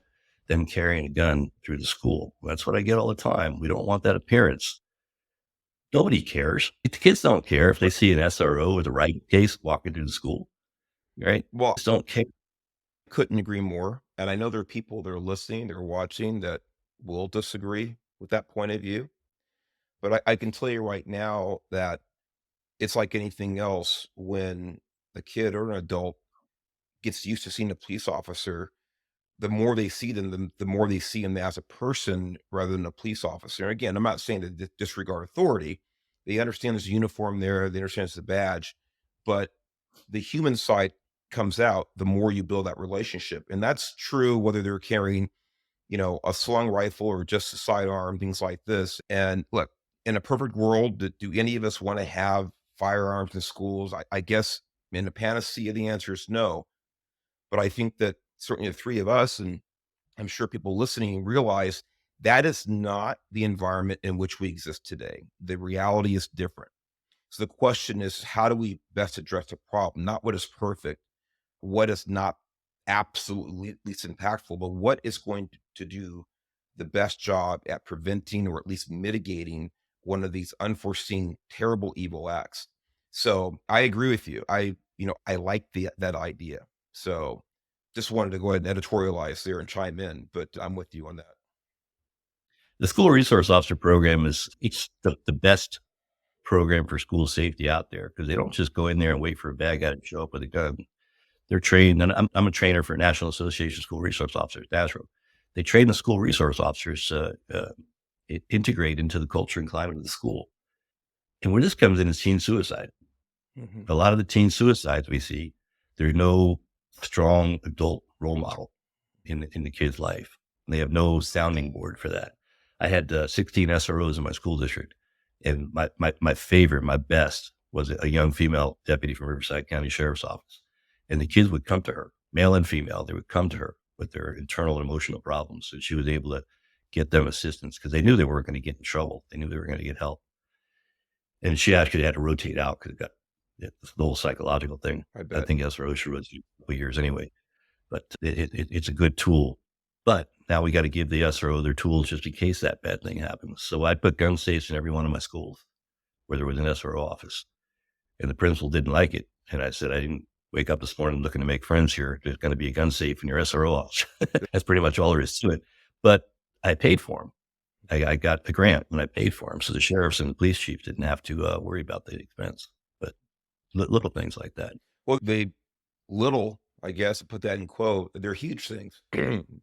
them carrying a gun through the school. That's what I get all the time. We don't want that appearance. Nobody cares. The kids don't care if they see an SRO with a rifle case walking through the school, right?
Well,
just don't care.
Couldn't agree more. And I know there are people that are listening, that are watching that will disagree with that point of view. But I can tell you right now that it's like anything else. When a kid or an adult gets used to seeing a police officer, the more they see them, the more they see him as a person rather than a police officer. And again, I'm not saying to disregard authority. They understand there's a uniform there. They understand it's a badge. But the human side comes out, the more you build that relationship. And that's true whether they're carrying, a slung rifle or just a sidearm, things like this. And look, in a perfect world, do any of us want to have firearms in schools? I guess in a panacea, the answer is no. But I think that certainly the three of us, and I'm sure people listening realize that is not the environment in which we exist today. The reality is different. So the question is, how do we best address the problem? Not what is perfect, what is not absolutely least impactful, but what is going to do the best job at preventing or at least mitigating one of these unforeseen terrible evil acts. So I agree with you. I like that idea. So just wanted to go ahead and editorialize there and chime in, but I'm with you on that.
The school resource officer program it's the best program for school safety out there because they don't just go in there and wait for a bad guy to show up with a gun. They're trained, and I'm a trainer for National Association of School Resource Officers, NASRO. They train the school resource officers integrate into the culture and climate of the school. And where this comes in is teen suicide.
Mhm.
A lot of the teen suicides we see, there's no strong adult role model in the kid's life. They have no sounding board for that. I had 16 SROs in my school district, and my favorite, my best, was a young female deputy from Riverside County Sheriff's Office. And the kids would come to her, male and female. They would come to her with their internal and emotional problems, and she was able to get them assistance because they knew they weren't going to get in trouble. They knew they were going to get help. And she actually had to rotate out because it got the whole psychological thing.
I
I
bet.
think SRO should rotate a couple years anyway, but it's a good tool. But now we got to give the SRO their tools just in case that bad thing happens. So I put gun safes in every one of my schools where there was an SRO office, and the principal didn't like it. And I said, I didn't wake up this morning looking to make friends here. There's going to be a gun safe in your SRO office. That's pretty much all there is to it. But I paid for them. I got a grant and I paid for them. So the sheriffs and the police chief didn't have to worry about the expense. But little things like that.
Well, they little, I guess, put that in quote, they're huge things.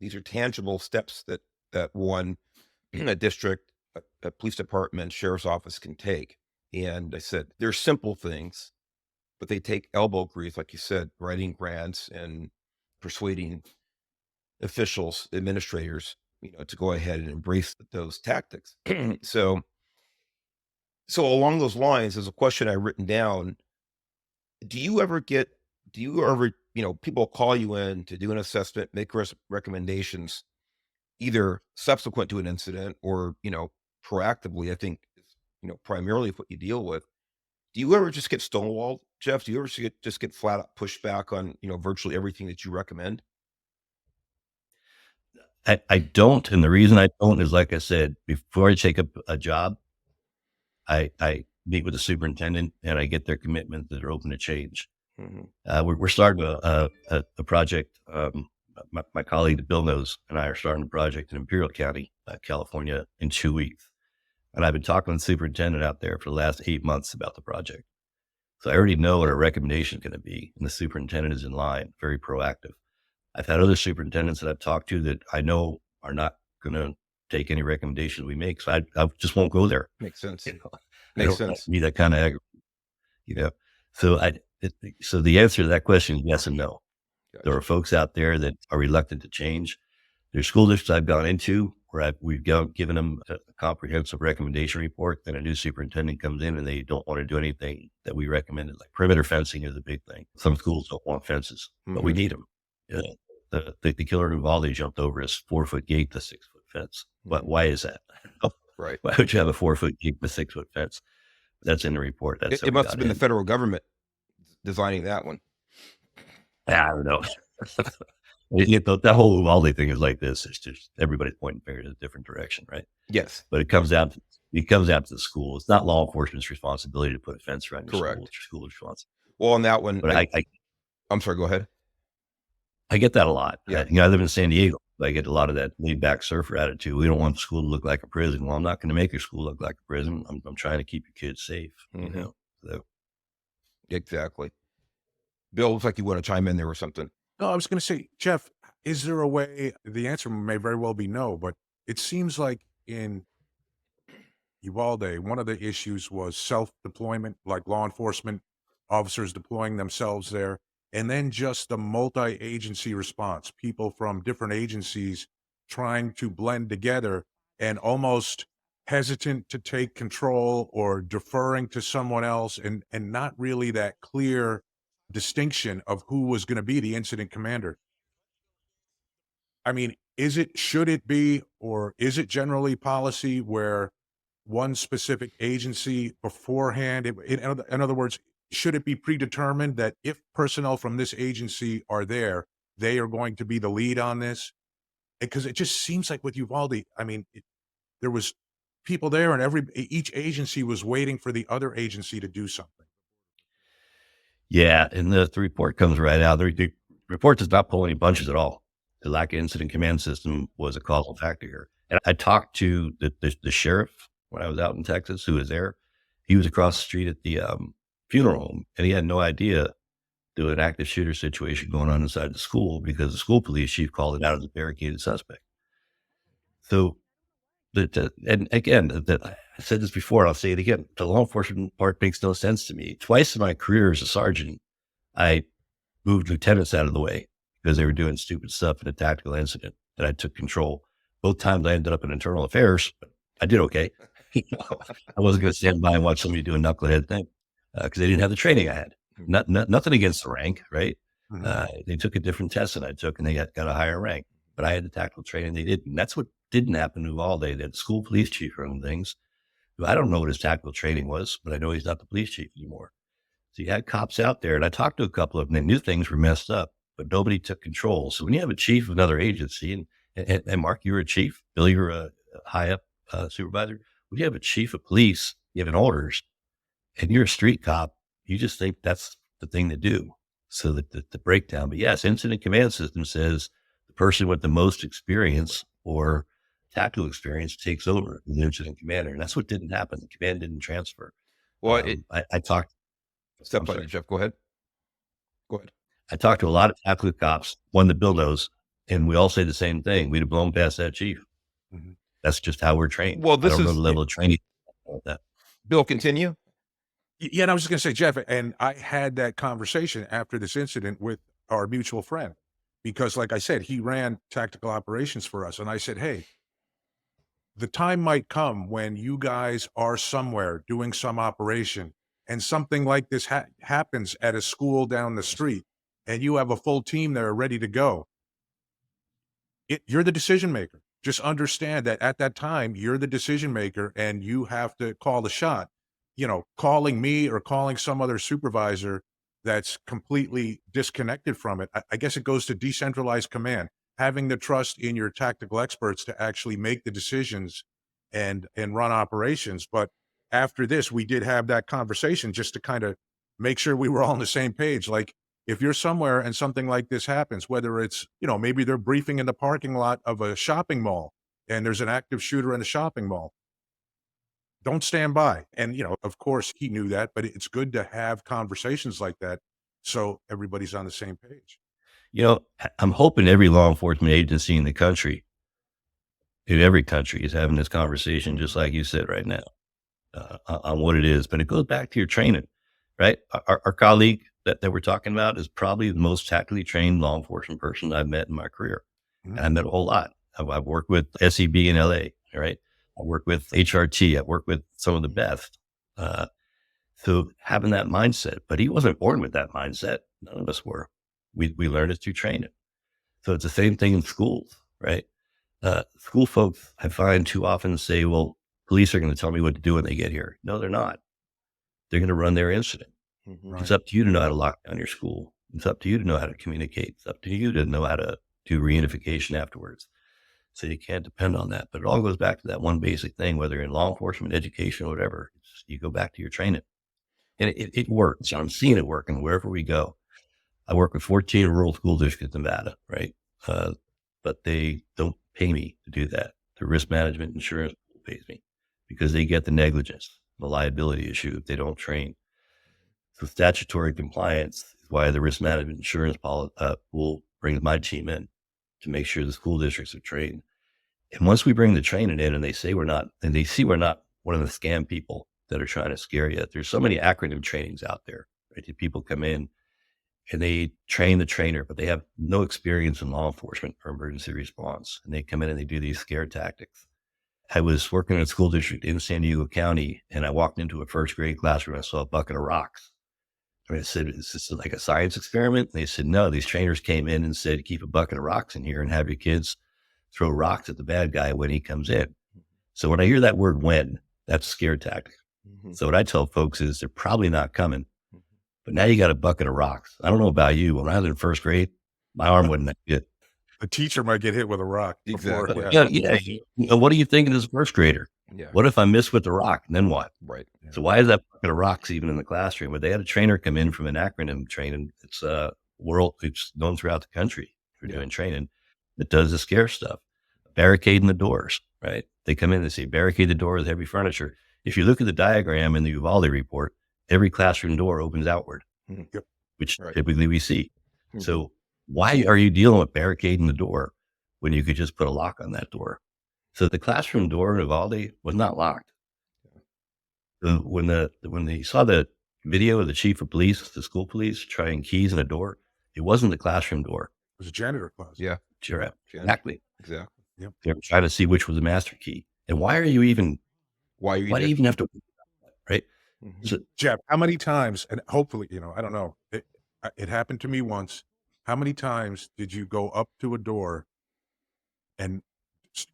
These are tangible steps that one a district, a police department, sheriff's office can take. And I said, they're simple things, but they take elbow grease, like you said, writing grants and persuading officials, administrators, to go ahead and embrace those tactics. so, so along those lines, there's a question I've written down. Do you ever get, do you ever, people call you in to do an assessment, make recommendations, either subsequent to an incident or, proactively, I think, primarily what you deal with. Do you ever just get stonewalled, Jeff? Do you ever just get flat out pushed back on, virtually everything that you recommend?
I don't. And the reason I don't is, like I said, before I take up a job, I meet with the superintendent and I get their commitment that they're open to change.
Mhm.
We're starting a project. My colleague Bill knows and I are starting a project in Imperial County, California, in 2 weeks. And I've been talking to the superintendent out there for the last 8 months about the project. So I already know what our recommendation is going to be. And the superintendent is in line, very proactive. I've had other superintendents that I've talked to that I know are not going to take any recommendations we make. So I just won't go there.
Makes sense.
You know, I
Makes
don't
sense.
need that kind of, you know. So so the answer to that question is yes and no. There
Gotcha.
are folks out there that are reluctant to change. There's school districts I've gone into where we've given them a comprehensive recommendation report, and a new superintendent comes in and they don't want to do anything that we recommended. Like perimeter fencing is a big thing. Some schools don't want fences, but we
Mhm.
need them. The killer in Uvalde jumped over his 4-foot gate to 6-foot fence. But why is that?
Right.
Why would you have a 4-foot gate with 6-foot fence? That's in the report. That's how
It
we
must have
got
been the
in.
federal government designing that one.
I don't know. That whole Uvalde thing is like this. It's just everybody's pointing fingers in a different direction, right?
Yes,
But it comes out to the school. It's not law enforcement's responsibility to put a fence around your school.
correct.
It's your school's responsibility.
Well, on that one,
But
I'm sorry, go ahead.
I get that a lot.
Yeah.
I live in San Diego. I get a lot of that laid back surfer attitude. We don't want the school to look like a prison. Well, I'm not going to make your school look like a prison. I'm trying to keep your kids safe.
Mhm.
So
Exactly. Bill, looks like you want to chime in there or something.
No, I was going to say, Jeff, is there a way? The answer may very well be no, but it seems like in Uvalde, one of the issues was self deployment, like law enforcement officers deploying themselves there, and then just the multi-agency response, people from different agencies trying to blend together and almost hesitant to take control or deferring to someone else, and not really that clear distinction of who was going to be the incident commander. I mean, should it be, or is it generally policy where one specific agency beforehand, in other words, should it be predetermined that if personnel from this agency are there, they are going to be the lead on this? Because it just seems like with Uvalde, I mean, there was people there, and each agency was waiting for the other agency to do something.
Yeah, and the report comes right out. The report does not pull any bunches at all. The lack of incident command system was a causal factor here. And I talked to the sheriff when I was out in Texas, who was there. He was across the street at the funeral home, and he had no idea there was an active shooter situation going on inside the school because the school police chief called it out as a barricaded suspect. So, and again, I said this before, and I'll say it again. The law enforcement part makes no sense to me. Twice in my career as a sergeant, I moved lieutenants out of the way because they were doing stupid stuff in a tactical incident, and I took control. Both times I ended up in internal affairs, but I did okay. I wasn't going to stand by and watch somebody do a knucklehead thing because they didn't have the training I had. Nothing against the rank, right? They took a different test than I took, and they got a higher rank. But I had the tactical training they didn't. And that's what didn't happen to Uvalde. They had school police chief running things. I don't know what his tactical training was, but I know he's not the police chief anymore. So you had cops out there, and I talked to a couple of them. They knew things were messed up, but nobody took control. So when you have a chief of another agency, and Mark, you were a chief, Bill, you were a high up supervisor. When you have a chief of police giving orders, and you're a street cop, you just think that's the thing to do. So that the breakdown. But yes, incident command system says the person with the most experience or tactical experience takes over the incident commander, and that's what didn't happen. The command didn't transfer.
Well,
I talked.
Step on it, Jeff. Go ahead. Go ahead.
I talked to a lot of tactical cops, one that Bill knows, and we all say the same thing. We'd have blown past that chief. Mm-hmm. That's just how we're trained.
Well,
I don't know the level of training like that.
Bill, continue.
Yeah, and I was just going to say, Jeff, and I had that conversation after this incident with our mutual friend, because like I said, he ran tactical operations for us. And I said, hey, the time might come when you guys are somewhere doing some operation and something like this happens at a school down the street, and you have a full team there ready to go. You're the decision maker. Just understand that at that time, you're the decision maker, and you have to call the shot. You know, calling me or calling some other supervisor that's completely disconnected from it. I guess it goes to decentralized command, having the trust in your tactical experts to actually make the decisions and run operations. But after this, we did have that conversation just to kind of make sure we were all on the same page. Like, if you're somewhere and something like this happens, whether it's, you know, maybe they're briefing in the parking lot of a shopping mall and there's an active shooter in the shopping mall, don't stand by. And, you know, of course he knew that, but it's good to have conversations like that so everybody's on the same page.
You know, I'm hoping every law enforcement agency in the country, in every country, is having this conversation, just like you said right now, on what it is. But it goes back to your training, right? Our colleague that we're talking about is probably the most tactically trained law enforcement person I've met in my career. Mm-hmm. And I met a whole lot. I've worked with SEB in LA, right? I work with HRT. I work with some of the best. So having that mindset, but he wasn't born with that mindset. None of us were. We learned it through training. So it's the same thing in schools, right? School folks, I find too often say, well, police are going to tell me what to do when they get here. No, they're not. They're going to run their incident. Mm-hmm. Right. It's up to you to know how to lock down your school. It's up to you to know how to communicate. It's up to you to know how to do reunification afterwards. So you can't depend on that. But it all goes back to that one basic thing, whether in law enforcement, education, or whatever. You go back to your training. And it works. I'm seeing it working wherever we go. I work with 14 rural school districts in Nevada, right? But they don't pay me to do that. The risk management insurance pays me because they get the negligence, the liability issue if they don't train. So statutory compliance is why the risk management insurance pool brings my team in to make sure the school districts are trained. And once we bring the training in and they say we're not, and they see we're not one of the scam people that are trying to scare you, there's so many acronym trainings out there, right? The people come in and they train the trainer, but they have no experience in law enforcement or emergency response. And they come in and they do these scare tactics. I was working in a school district in San Diego County, and I walked into a first grade classroom. I saw a bucket of rocks. I said, "Is this like a science experiment?" And they said, "No, these trainers came in and said, keep a bucket of rocks in here and have your kids throw rocks at the bad guy when he comes in." So when I hear that word "when," that's a scare tactic.
Mm-hmm.
So what I tell folks is they're probably not coming, but now you got a bucket of rocks. I don't know about you. When I was in first grade, my arm wasn't that good.
The teacher might get hit with a rock. Before,
Exactly.
Yeah. What are you thinking as a first grader?
Yeah.
What if I miss with the rock? And then what?
Right.
Yeah.
So why is that bucket of rocks even in the classroom? But they had a trainer come in from an acronym training. It's it's known throughout the country for doing training that does the scare stuff. Barricading the doors, right? They come in and say, barricade the door with heavy furniture. If you look at the diagram in the Uvalde report, every classroom door opens outward,
Yep.
which
Right.
typically we see.
Mhm.
So why are you dealing with barricading the door when you could just put a lock on that door? So the classroom door in Uvalde was not locked. When they saw the video of the chief of police, the school police trying keys in a door, it wasn't the classroom door.
It was a janitor closet.
Yeah.
Sure,
Yeah.
exactly.
Exactly.
They were trying to see which was the master key. And why do you even have to, right?
Mhm.
So,
Jeff, how many times, and hopefully, I don't know, it happened to me once. How many times did you go up to a door and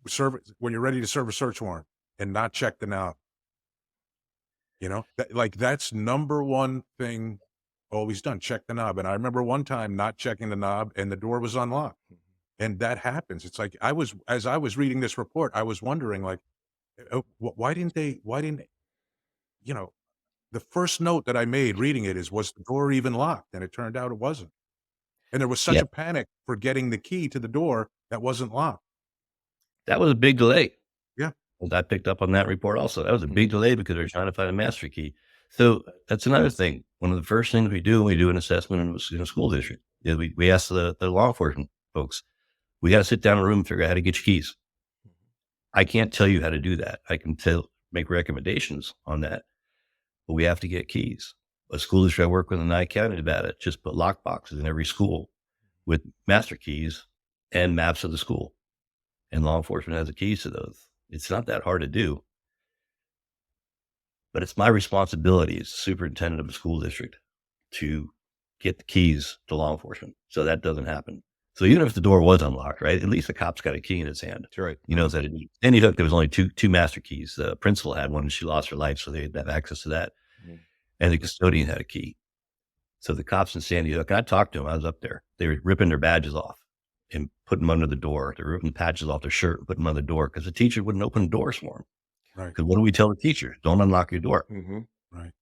serve when you're ready to serve a search warrant and not check the knob? That's number one thing always done. Check the knob. And I remember one time not checking the knob and the door was unlocked. And that happens. It's like as I was reading this report, I was wondering, like, why didn't the first note that I made reading it was the door even locked? And it turned out it wasn't. And there was such
yeah,
a panic for getting the key to the door that wasn't locked.
that was a big delay.
Yeah.
And I picked up on that report also. That was a big delay because they're trying to find a master key. So that's another thing. One of the first things we do when we do an assessment in a school district is we ask the law enforcement folks, we got to sit down in a room and figure out how to get your keys. I can't tell you how to do that. I can make recommendations on that, but we have to get keys. A school district I work with in Nye County, Nevada, just put lock boxes in every school with master keys and maps of the school. And law enforcement has the keys to those. It's not that hard to do, but it's my responsibility as superintendent of a school district to get the keys to law enforcement so that doesn't happen. So even if the door was unlocked, right, at least the cop's got a key in his hand.
That's right.
He knows that Sandy Hook, there was only two master keys. The principal had one and she lost her life, so they have access to that.
Mhm.
And the custodian had a key. So the cops in Sandy Hook, and I talked to them, I was up there, they were ripping their badges off and putting them under the door. They were ripping the patches off their shirt and putting them on the door because the teacher wouldn't open doors for them.
Right.
Because what do we tell the teacher? Don't unlock your door.
Mm-hmm.
Right.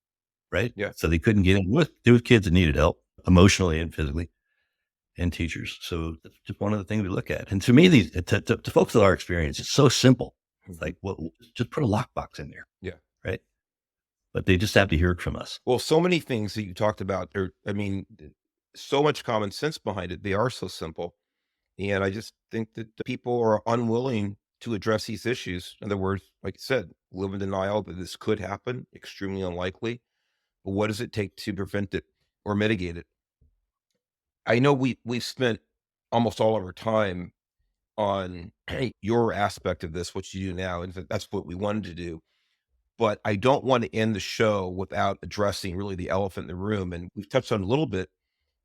Right?
Yeah.
So they couldn't get in. There was kids that needed help emotionally and physically, and teachers. So that's just one of the things we look at. And to me, to folks with our experience, it's so simple. It's like, well, just put a lockbox in there.
Yeah.
Right. But they just have to hear it from us.
Well, so many things that you talked about so much common sense behind it. They are so simple. And I just think that the people are unwilling to address these issues. In other words, like you said, live in denial that this could happen, extremely unlikely. But what does it take to prevent it or mitigate it? I know we've spent almost all of our time on your aspect of this, what you do now, and that's what we wanted to do. But I don't want to end the show without addressing really the elephant in the room. And we've touched on it a little bit,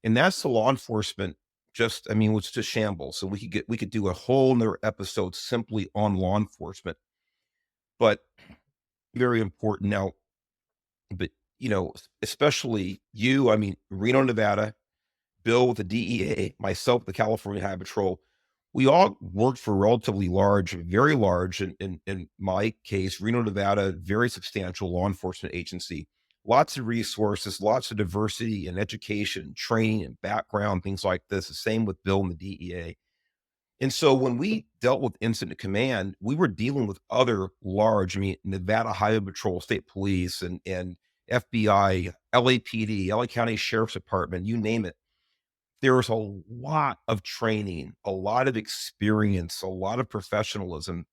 and that's the law enforcement. It's just shambles. So we could do a whole nother episode simply on law enforcement, but very important now. But especially you, Reno, Nevada, Bill with the DEA, myself, the California Highway Patrol, we all worked for relatively large, very large, in my case, Reno, Nevada, very substantial law enforcement agency. Lots of resources, lots of diversity in education, training, and background, things like this. The same with Bill and the DEA. And so when we dealt with incident command, we were dealing with other large, Nevada Highway Patrol, state police, and FBI, LAPD, LA County Sheriff's Department, you name it. There was a lot of training, a lot of experience, a lot of professionalism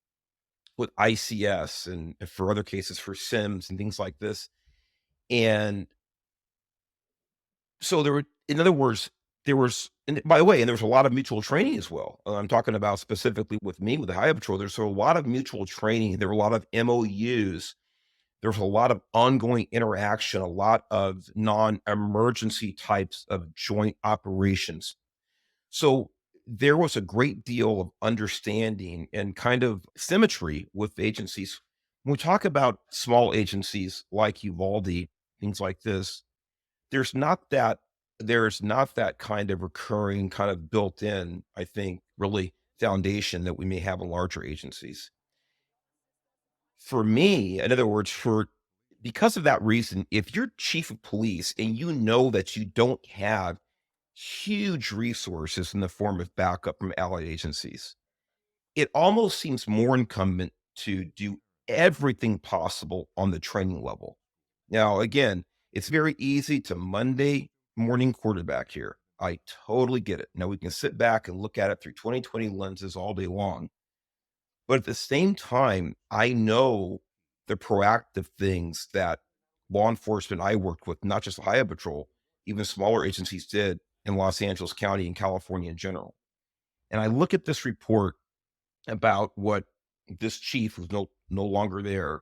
with ICS and for other cases for SIMS and things like this. And So there were, in other words, there was, and by the way, and there was a lot of mutual training as well. I'm talking about specifically with me with the Highway Patrol. There's a lot of mutual training. There were a lot of MOUs. There's a lot of ongoing interaction, a lot of non-emergency types of joint operations. So there was a great deal of understanding and kind of symmetry with agencies. When we talk about small agencies like Uvalde, things like this, there's not that there's not that kind of recurring, kind of built in, I think, really foundation that we may have in larger agencies. For me, in other words, for because of that reason, if you're chief of police and you know that you don't have huge resources in the form of backup from allied agencies, it almost seems more incumbent to do everything possible on the training level. Now, again, it's very easy to Monday morning quarterback here. I totally get it. Now we can sit back and look at it through 2020 lenses all day long. But at the same time, I know the proactive things that law enforcement I worked with, not just Highway Patrol, even smaller agencies did in Los Angeles County and California in general. And I look at this report about what this chief who's no longer there,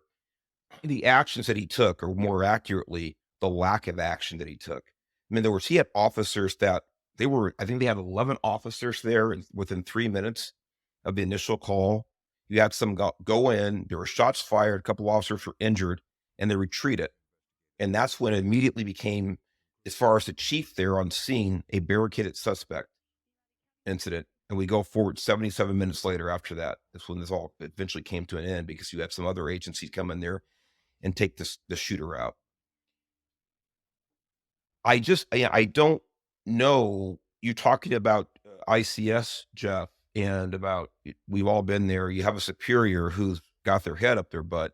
the actions that he took, or more accurately, the lack of action that he took. I mean, in other words, he had officers that they were, I think they had 11 officers there within 3 minutes of the initial call. You had some go in, there were shots fired, a couple officers were injured, and they retreated. And that's when it immediately became, as far as the chief there on scene, a barricaded suspect incident. And we go forward 77 minutes later after that. That's when this all eventually came to an end because you had some other agencies come in there and take the shooter out. I don't know. You're talking about ICS, Jeff, and about we've all been there. You have a superior who's got their head up their butt.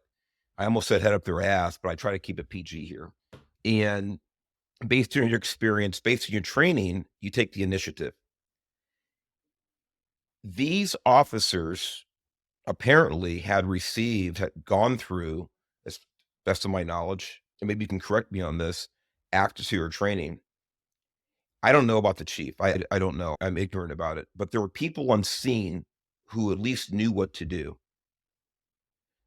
I almost said head up their ass, but I try to keep it PG here. And based on your experience, based on your training, you take the initiative. These officers apparently had gone through, as best of my knowledge, and maybe you can correct me on this, active shooter training. I don't know about the chief. I don't know. I'm ignorant about it. But there were people on scene who at least knew what to do,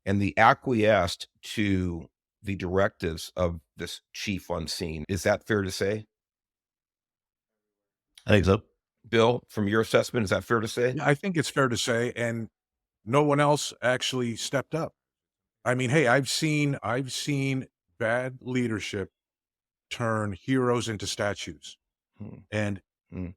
and they acquiesced to the directives of this chief on scene. Is that fair to say?
I think so.
Bill, from your assessment, is that fair to say?
Yeah, I think it's fair to say, and no one else actually stepped up. I mean, hey, I've seen bad leadership turn heroes into statues.
Hmm,
And,
hmm.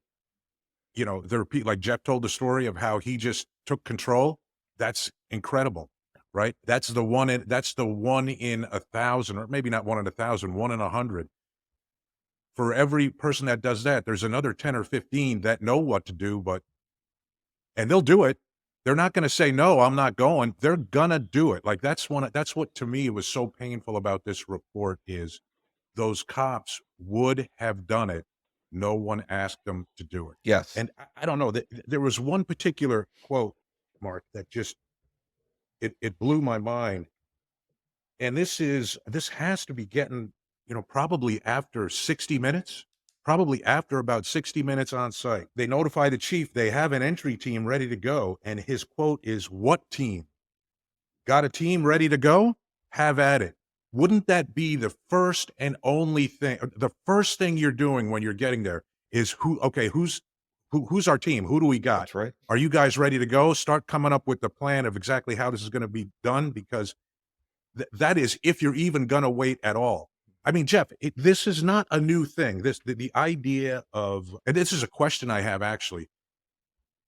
there are people like Jeff told the story of how he just took control. That's incredible, right? That's the one in 1,000, or maybe not 1 in 1,000, 1 in 100. For every person that does that, there's another 10 or 15 that know what to do, and they'll do it. They're not gonna say, "No, I'm not going." They're gonna do it. Like, that's what to me was so painful about this report is those cops would have done it. No one asked them to do it.
Yes.
And I don't know, there was one particular quote, Mark, that just it blew my mind. And this has to be getting, probably after 60 minutes, probably after about 60 minutes on site. They notify the chief they have an entry team ready to go, and his quote is, "What team? Got a team ready to go? Have at it." Wouldn't that be the first and only thing, the first thing you're doing when you're getting there is who's our team? Who do we got?
That's right.
Are you guys ready to go? Start coming up with the plan of exactly how this is gonna be done, because that is if you're even gonna wait at all. I mean, Jeff, this is not a new thing. The idea of, and this is a question I have actually.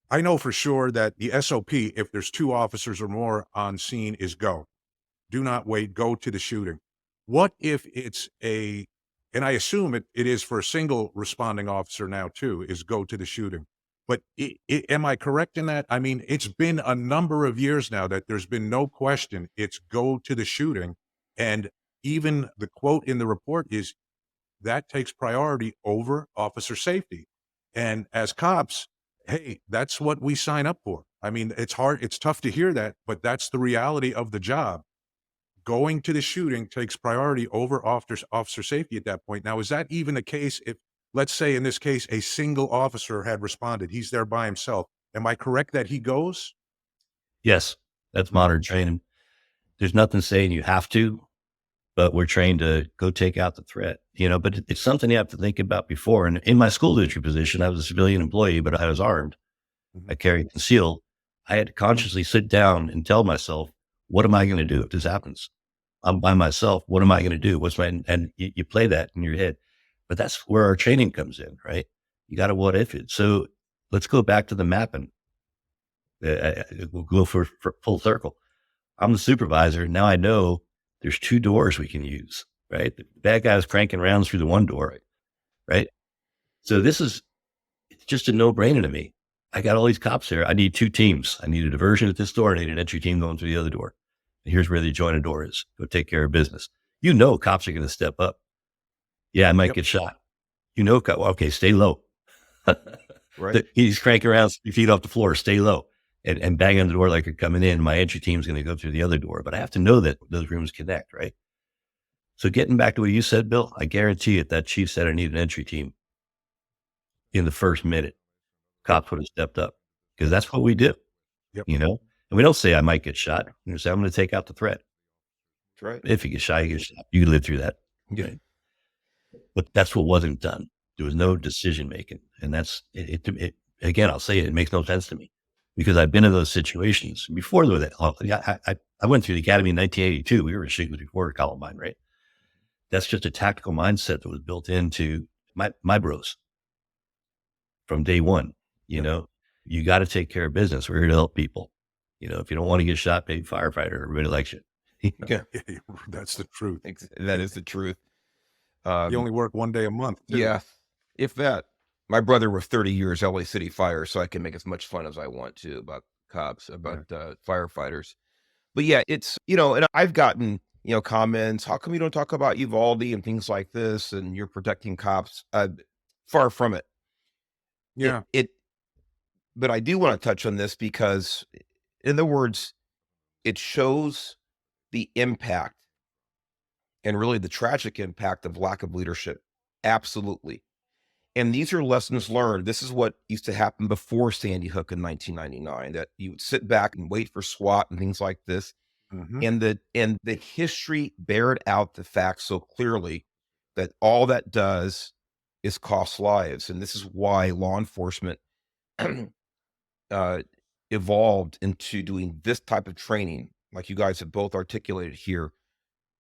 I know for sure that the SOP, if there's 2 officers or more on scene, is go. Do not wait, go to the shooting. What if it's and I assume it is for a single responding officer now too, is go to the shooting. But am I correct in that? I mean, it's been a number of years now that there's been no question it's go to the shooting. And even the quote in the report is that takes priority over officer safety. And as cops, hey, that's what we sign up for. I mean, it's hard, it's tough to hear that, but that's the reality of the job. Going to the shooting takes priority over officer safety at that point. Now, is that even the case if, let's say in this case, a single officer had responded. He's there by himself. Am I correct that he goes?
Yes, that's modern training. There's nothing saying you have to, but we're trained to go take out the threat, but it's something you have to think about before. And in my school district position, I was a civilian employee, but I was armed. I carried concealed. I had to consciously sit down and tell myself, what am I going to do if this happens? I'm by myself. What am I going to do? And you play that in your head, but that's where our training comes in, right? You got to what if it. So let's go back to the mapping. We'll go for full circle. I'm the supervisor. Now I know there's 2 doors we can use, right? The bad guy's cranking rounds through the one door, right? So it's just a no-brainer to me. I got all these cops here. I need 2 teams. I need a diversion at this door. I need an entry team going through the other door. And here's where the adjoining door is. Go take care of business. Cops are going to step up. Yeah, I might get shot. Okay, stay low.
Right.
He's cranking around 3 feet off the floor. Stay low. And bang on the door like you're coming in. My entry team's going to go through the other door, but I have to know that those rooms connect, right? So getting back to what you said, Bill, I guarantee it, that chief said I need an entry team in the first minute. Cops would have stepped up because that's what we do,
Yep.
And we don't say I might get shot. We say I'm going to take out the threat.
That's right.
If you get shot, you get shot. You can live through that.
Yeah.
But that's what wasn't done. There was no decision making. And that's it. Again, I'll say it makes no sense to me. Because I've been in those situations before that. I went through the academy in 1982. We were shooting before Columbine, right? That's just a tactical mindset that was built into my bros from day one. You got to take care of business. We're here to help people. If you don't want to get shot, pay firefighter. Everybody likes you.
Yeah.
That's the truth.
That is the truth.
You only work 1 day a month, too.
Yeah, if that. My brother was 30 years LA City Fire, so I can make as much fun as I want to about cops, about firefighters. But yeah, it's, and I've gotten, comments, how come you don't talk about Uvalde and things like this and you're protecting cops? Far from it.
Yeah.
But I do want to touch on this because, in other words, it shows the impact and really the tragic impact of lack of leadership. Absolutely. And these are lessons learned. This is what used to happen before Sandy Hook in 1999, that you would sit back and wait for SWAT and things like this. And the history bared out the facts so clearly that all that does is cost lives. And this is why law enforcement evolved into doing this type of training, like you guys have both articulated here,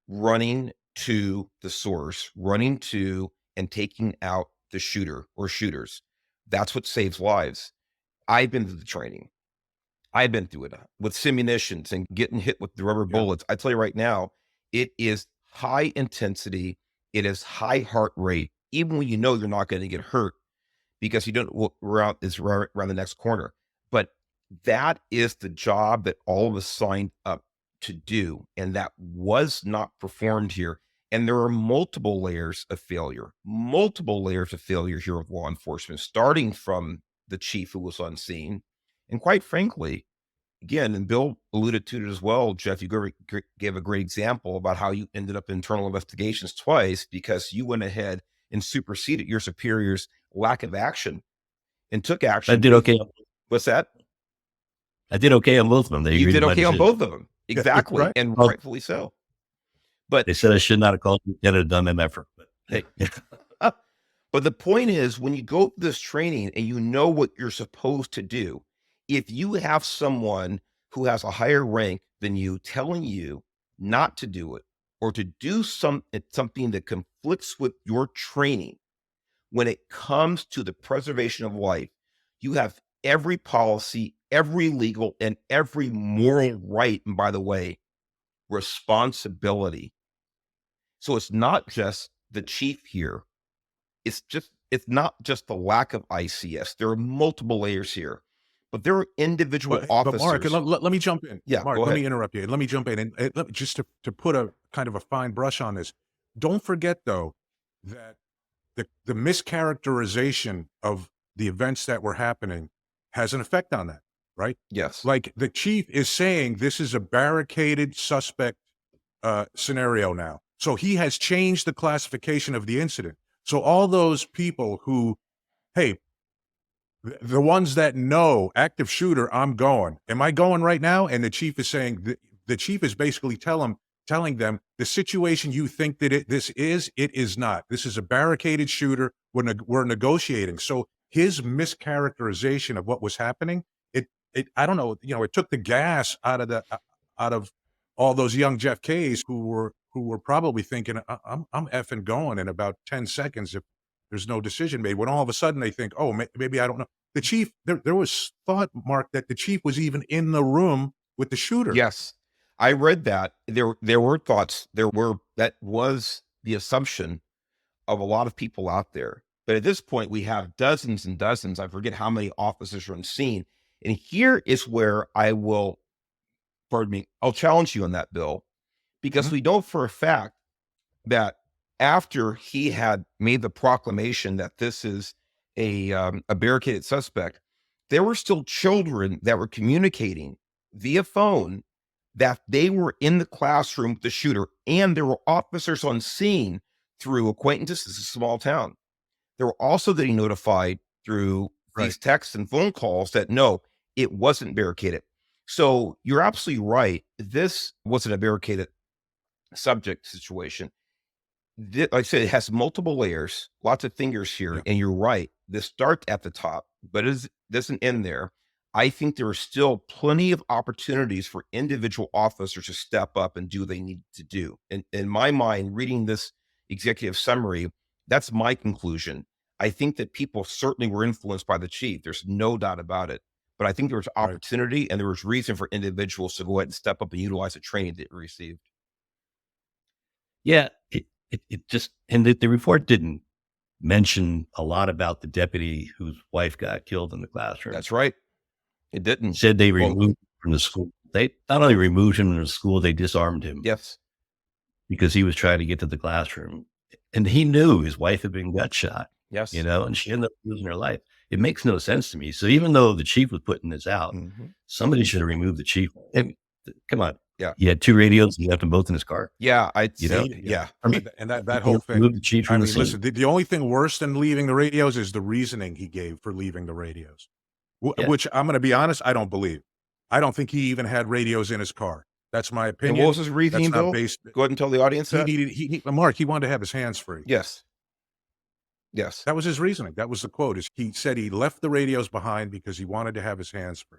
running to the source, running to and taking out the shooter or shooters. That's what saves lives. I've been through the training. I've been through it with simunitions and getting hit with the rubber bullets. I tell you right now, it is high intensity. It is high heart rate, even when you're not going to get hurt because you don't know what is around the next corner. But that is the job that all of us signed up to do. And that was not performed here. And there are multiple layers of failure here with law enforcement, starting from the chief who was on scene. And quite frankly, again, and Bill alluded to it as well, Jeff, you gave a great example about how you ended up in internal investigations twice because you went ahead and superseded your superior's lack of action and took action.
I did okay.
What's that?
I did okay on both of them.
You did okay on both of them. Exactly.
Right.
And rightfully so. But
they said I should not have called you. Get it done in effort. But hey.
But the point is, when you go through this training and you know what you're supposed to do, if you have someone who has a higher rank than you telling you not to do it or to do something that conflicts with your training, when it comes to the preservation of life, you have every policy, every legal, and every moral right. And by the way, responsibility. So it's not just the chief here. It's not just the lack of ICS. There are multiple layers here, but there are individual officers.
But Mark, let me jump in.
Yeah,
Mark, let me interrupt you. Let me jump in and just to put a kind of a fine brush on this. Don't forget though that the mischaracterization of the events that were happening has an effect on that, right?
Yes.
Like the chief is saying this is a barricaded suspect scenario now. So he has changed the classification of the incident. So all those people who, hey, the ones that know active shooter, I'm going. Am I going right now? And the chief is saying the chief is basically telling them the situation you think that it is not. This is a barricaded shooter. We're negotiating. So his mischaracterization of what was happening, it I don't know, it took the gas out of all those young Jeff Kays who were probably thinking, I'm effing going in about 10 seconds if there's no decision made. When all of a sudden they think, oh, maybe I don't know. The chief, there was thought, Mark, that the chief was even in the room with the shooter.
Yes. I read that. There were thoughts. That was the assumption of a lot of people out there. But at this point, we have dozens and dozens. I forget how many officers are on scene. And here is where pardon me, I'll challenge you on that, Bill, because
Mhm.
we know for a fact that after he had made the proclamation that this is a barricaded suspect, there were still children that were communicating via phone that they were in the classroom with the shooter, and there were officers on scene through acquaintances. It's a small town. They were also getting notified through
Right.
these texts and phone calls that no, it wasn't barricaded. So you're absolutely right. This wasn't a barricaded subject situation. Like I said, it has multiple layers, lots of fingers here,
Yeah.
and you're right. This starts at the top, but it doesn't end there. I think there are still plenty of opportunities for individual officers to step up and do what they need to do. And in my mind, reading this executive summary, that's my conclusion. I think that people certainly were influenced by the chief. There's no doubt about it. But I think there was
Right.
opportunity and there was reason for individuals to go ahead and step up and utilize the training they received.
Yeah, it just, and the report didn't mention a lot about the deputy whose wife got killed in the classroom.
That's right. It didn't.
Said they
Well,
removed him from the school. They not only removed him from the school, they disarmed him
yes.
because he was trying to get to the classroom. And he knew his wife had been gut shot,
Yes.
and she ended up losing her life. It makes no sense to me. So even though the chief was putting this out,
Mhm.
somebody should have removed the chief. And come on.
Yeah.
He had 2 radios and he left them both in his car.
Yeah, I'd
You
say,
know?
yeah.
I mean,
And that whole thing.
remove the chief
I
from the
mean,
scene.
listen, the only thing worse than leaving the radios is the reasoning he gave for leaving the radios,
Yeah.
which I'm going to be honest, I don't believe. I don't think he even had radios in his car. That's my
And
opinion.
what was his reasoning,
That's not
Bill?
based.
Go ahead and tell the audience
He
that.
needed Mark. He wanted to have his hands free.
Yes. Yes.
That was his reasoning. That was the quote. Is he said he left the radios behind because he wanted to have his hands free.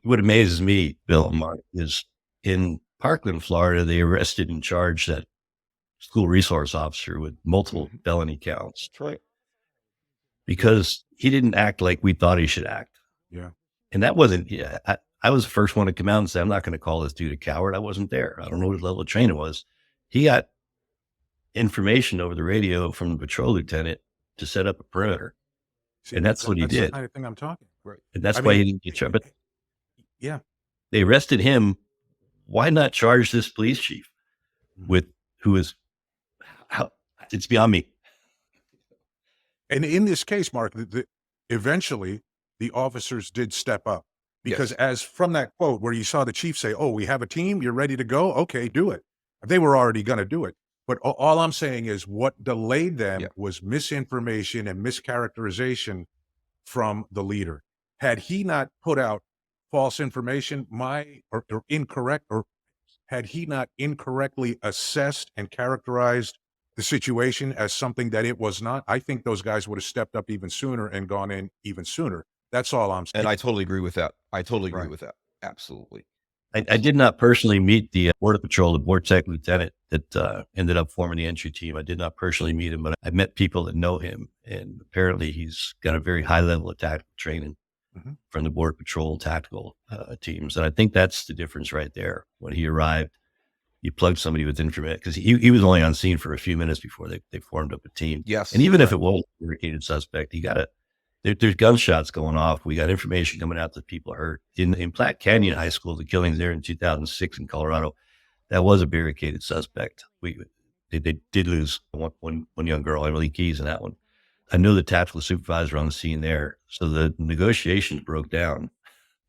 What amazes me, Bill and Mark, is in Parkland, Florida, they arrested and charged that school resource officer with multiple felony counts
That's right.
because he didn't act like we thought he should act.
Yeah.
And that wasn't, I was the first one to come out and say, I'm not going to call this dude a coward. I wasn't there. I don't know what his level of training was. He got information over the radio from the patrol lieutenant to set up a perimeter.
See,
And that's what he
the
did.
kind of thing I'm talking.
Right.
And that's
I
why
mean,
he didn't get charged. But
yeah.
they arrested him. Why not charge this police chief with who is, how, it's beyond me.
And in this case, Mark, eventually the officers did step up because, as from that quote where you saw the chief say, "Oh, we have a team. You're ready to go. Okay, do it." They were already going to do it. But all I'm saying is, what delayed them was misinformation and mischaracterization from the leader. Had he not put out false information, or incorrect, or had he not incorrectly assessed and characterized the situation as something that it was not, I think those guys would have stepped up even sooner and gone in even sooner. That's all I'm saying.
And I totally agree with that. I totally agree
Right.
with that. Absolutely.
I did not personally meet the Border Patrol, the Board Tech Lieutenant that ended up forming the entry team. I did not personally meet him, but I met people that know him. And apparently he's got a very high level of tactical training from the Border Patrol tactical teams. And I think that's the difference right there. When he arrived, you plugged somebody with information because he was only on scene for a few minutes before they formed up a team.
Yes.
And even if it was a barricaded suspect, you got to, there's gunshots going off. We got information coming out that people are hurt. In Platte Canyon High School, the killings there in 2006 in Colorado, that was a barricaded suspect. They did lose one young girl, Emily Keys, in that one. I know the tactical supervisor on the scene there. So the negotiations broke down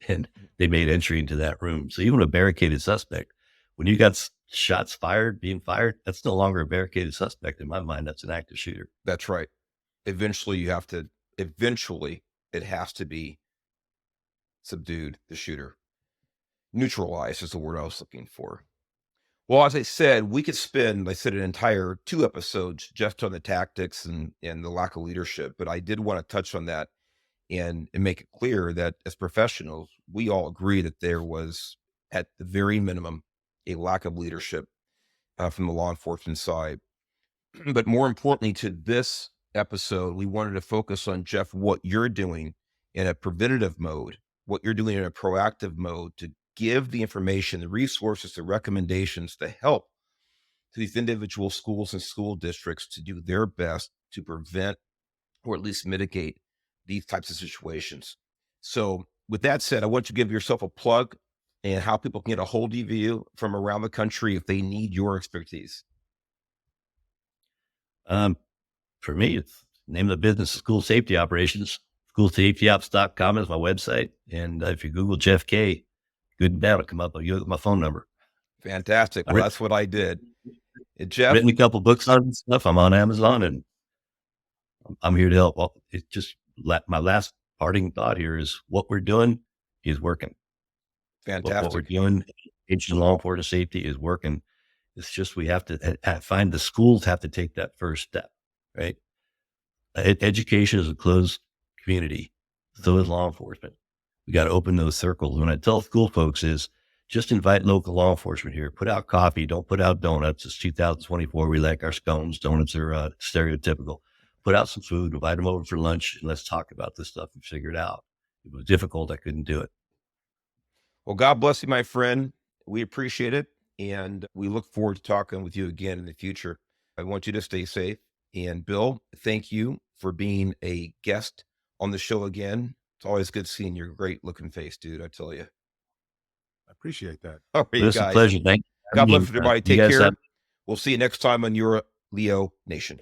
and they made entry into that room. So even a barricaded suspect, when you got shots being fired, that's no longer a barricaded suspect. In my mind, that's an active shooter.
That's right. eventually it has to be subdued, the shooter. Neutralized is the word I was looking for. Well, as I said, we could spend, I said, an entire 2 episodes just on the tactics and the lack of leadership, but I did wanna touch on that and make it clear that as professionals, we all agree that there was, at the very minimum, a lack of leadership, from the law enforcement side. But more importantly to this episode, we wanted to focus on, Jeff, what you're doing in a preventative mode, what you're doing in a proactive mode to give the information, the resources, the recommendations to help to these individual schools and school districts to do their best to prevent or at least mitigate these types of situations. So, with that said, I want you to give yourself a plug and how people can get a hold of you from around the country if they need your expertise.
For me, it's name of the business, School Safety Operations. Schoolsafetyops.com is my website. And if you Google Jeff Kaye, good and bad will come up. You look at my phone number.
Fantastic. Well, that's what I did. Jeff,
Written a couple books on it and stuff. I'm on Amazon and I'm here to help. Well, it's just my last parting thought here is what we're doing is working.
fantastic.
What we're doing, in law enforcement safety is working. It's just we have to find the schools have to take that first step, right? Education is a closed community. So is law enforcement. We got to open those circles. When I tell school folks is just invite local law enforcement here. Put out coffee. Don't put out donuts. It's 2024. We like our scones. Donuts are stereotypical. Put out some food. Invite them over for lunch and let's talk about this stuff and figure it out. It was difficult. I couldn't do it.
Well, God bless you, my friend. We appreciate it. And we look forward to talking with you again in the future. I want you to stay safe. And Bill, thank you for being a guest on the show again. It's always good seeing your great looking face, dude. I tell you.
I appreciate that.
All right,
It's a pleasure. Thank you.
God bless everybody. Take care.
Have-
We'll see you next time on your Leo Nation.